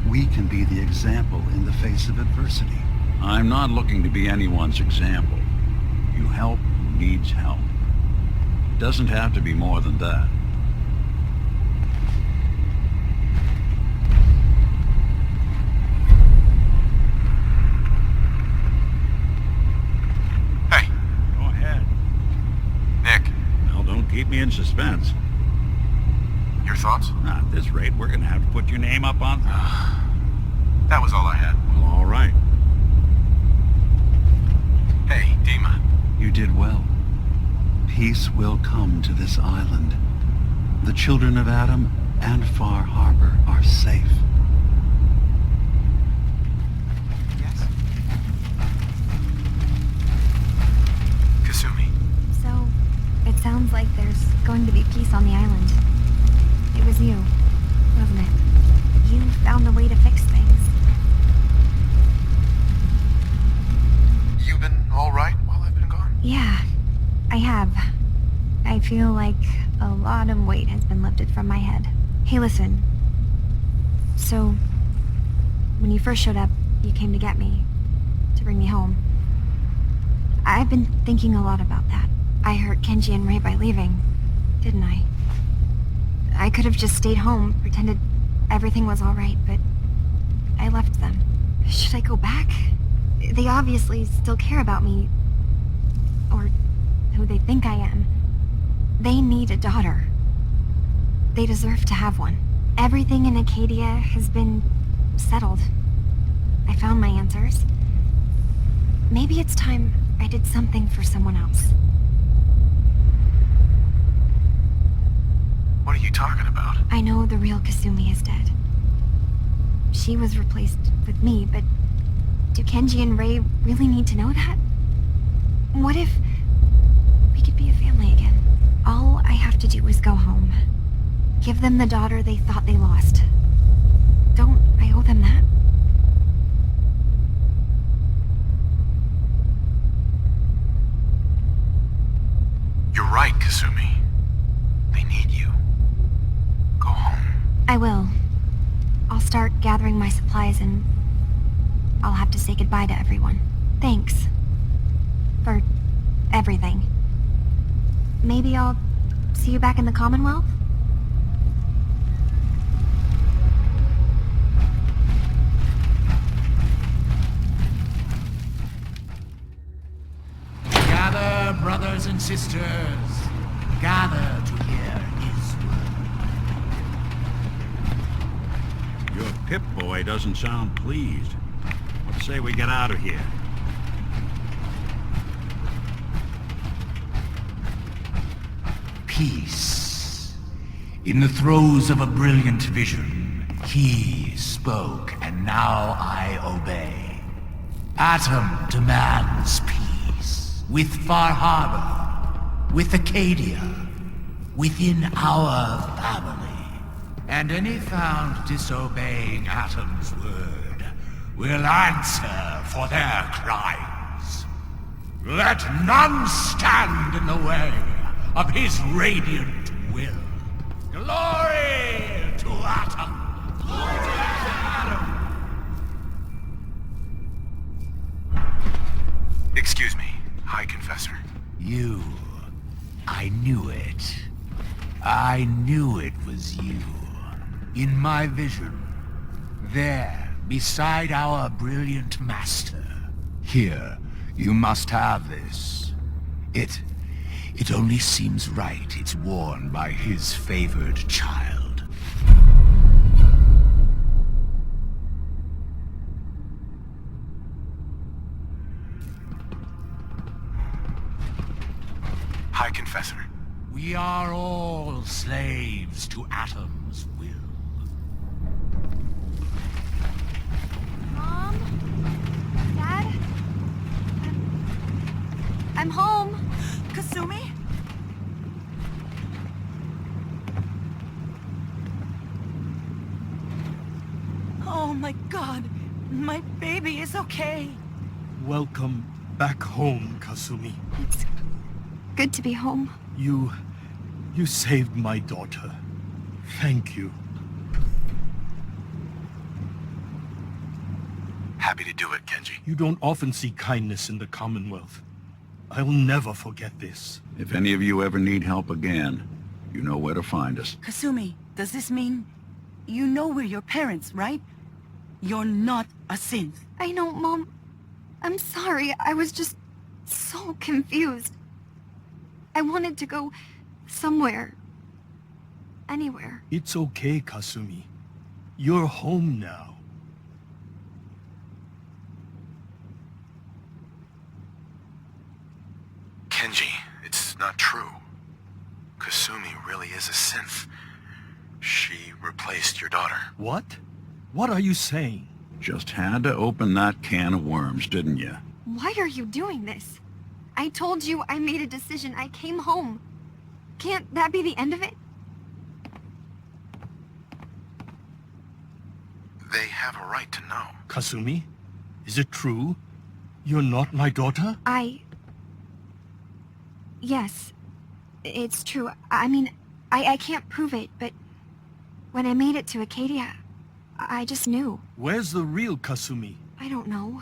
We can be the example in the face of adversity. I'm not looking to be anyone's example. You help who needs help. It doesn't have to be more than that. Hey. Go ahead. Nick. Well, don't keep me in suspense. Your thoughts? At this rate, we're gonna have to put your name up on... That was all I had. Well, all right. Hey, Dima. You did well. Peace will come to this island. The children of Adam and Far Harbor are safe. Yes? Kasumi. So, it sounds like there's going to be peace on the island. It was you, wasn't it? You found a way to fix things. You been all right while I've been gone? Yeah, I have. I feel like a lot of weight has been lifted from my head. Hey, listen. So, when you first showed up, you came to get me, to bring me home. I've been thinking a lot about that. I hurt Kenji and Ray by leaving, didn't I? I could have just stayed home, pretended everything was all right, but I left them. Should I go back? They obviously still care about me, or who they think I am. They need a daughter. They deserve to have one. Everything in Acadia has been settled. I found my answers. Maybe it's time I did something for someone else. What are you talking about? I know the real Kasumi is dead. She was replaced with me, but do Kenji and Ray really need to know that? What if we could be a family again? All I have to do is go home. Give them the daughter they thought they lost. Don't I owe them that? You're right, Kasumi. They need you. Go home. I will. I'll start gathering my supplies and I'll have to say goodbye to everyone. Thanks. For everything. Maybe I'll see you back in the Commonwealth? Gather, brothers and sisters. Gather to hear his word. Your Pip-Boy doesn't sound pleased. What say we get out of here? peace. In the throes of a brilliant vision, he spoke, and now I obey. Atom demands peace. With Far Harbor, with Acadia, within our family. And any found disobeying Atom's word will answer for their crimes. Let none stand in the way of his radiant will. Glory to Atom! Glory to Atom! Excuse me, High Confessor. You. I knew it. I knew it was you. In my vision. There, beside our brilliant master. Here, you must have this. It only seems right it's worn by his favored child. High Confessor. We are all slaves to Atom's will. Mom? Dad? I'm home. Kasumi? Oh my God. My baby is okay. Welcome back home, Kasumi. It's good to be home. You saved my daughter. Thank you. Happy to do it, Kenji. You don't often see kindness in the Commonwealth. I'll never forget this. If any of you ever need help again, you know where to find us. Kasumi, does this mean you know we're your parents, right? You're not a synth. I know, Mom. I'm sorry. I was just so confused. I wanted to go somewhere. Anywhere. It's okay, Kasumi. You're home now. Kenji, it's not true. Kasumi really is a synth. She replaced your daughter. What? What are you saying? Just had to open that can of worms, didn't you? Why are you doing this? I told you I made a decision. I came home. Can't that be the end of it? They have a right to know. Kasumi, is it true? You're not my daughter? Yes. It's true. I mean, I can't prove it, but when I made it to Acadia, I just knew. Where's the real Kasumi? I don't know.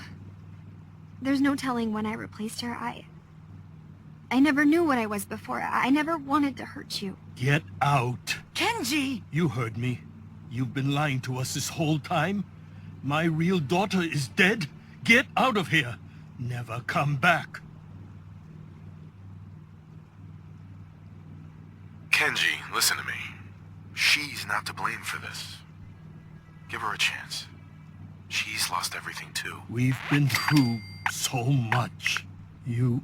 There's no telling when I replaced her. I never knew what I was before. I never wanted to hurt you. Get out. Kenji! You heard me. You've been lying to us this whole time. My real daughter is dead. Get out of here. Never come back. Kenji, listen to me. She's not to blame for this. Give her a chance. She's lost everything too. We've been through so much. You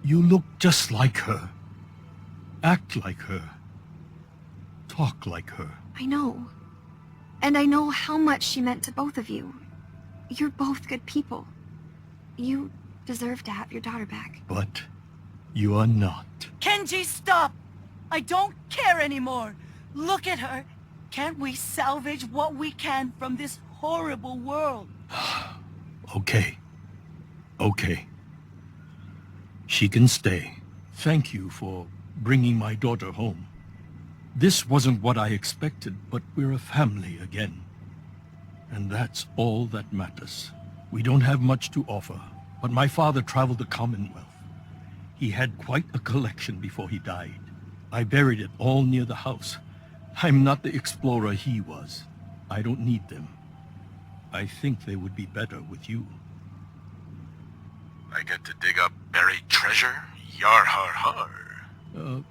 look just like her. Act like her. Talk like her. I know. And I know how much she meant to both of you. You're both good people. You deserve to have your daughter back. But you are not. Kenji, stop! I don't care anymore. Look at her. Can't we salvage what we can from this horrible world? Okay. Okay. She can stay. Thank you for bringing my daughter home. This wasn't what I expected, but we're a family again. And that's all that matters. We don't have much to offer, but my father traveled the Commonwealth. He had quite a collection before he died. I buried it all near the house. I'm not the explorer he was. I don't need them. I think they would be better with you. I get to dig up buried treasure? Yar har har.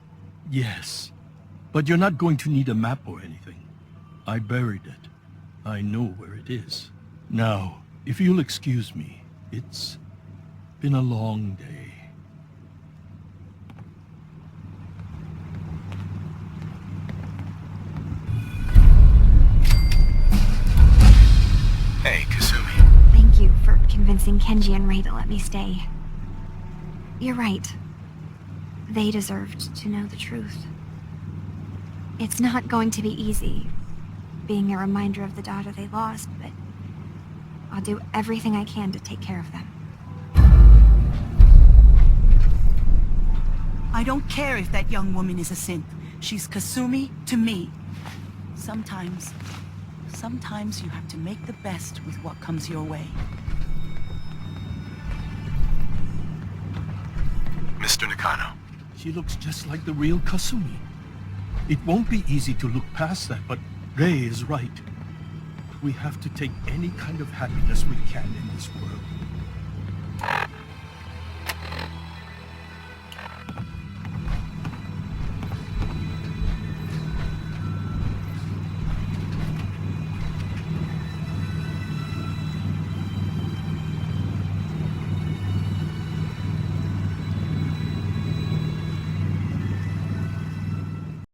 Yes. But you're not going to need a map or anything. I buried it. I know where it is. Now, if you'll excuse me, it's been a long day. convincing Kenji and Ray to let me stay. You're right. They deserved to know the truth. It's not going to be easy, being a reminder of the daughter they lost, but I'll do everything I can to take care of them. I don't care if that young woman is a synth. She's Kasumi to me. Sometimes you have to make the best with what comes your way. Mr. Nakano. She looks just like the real Kasumi. It won't be easy to look past that, but Ray is right. We have to take any kind of happiness we can in this world.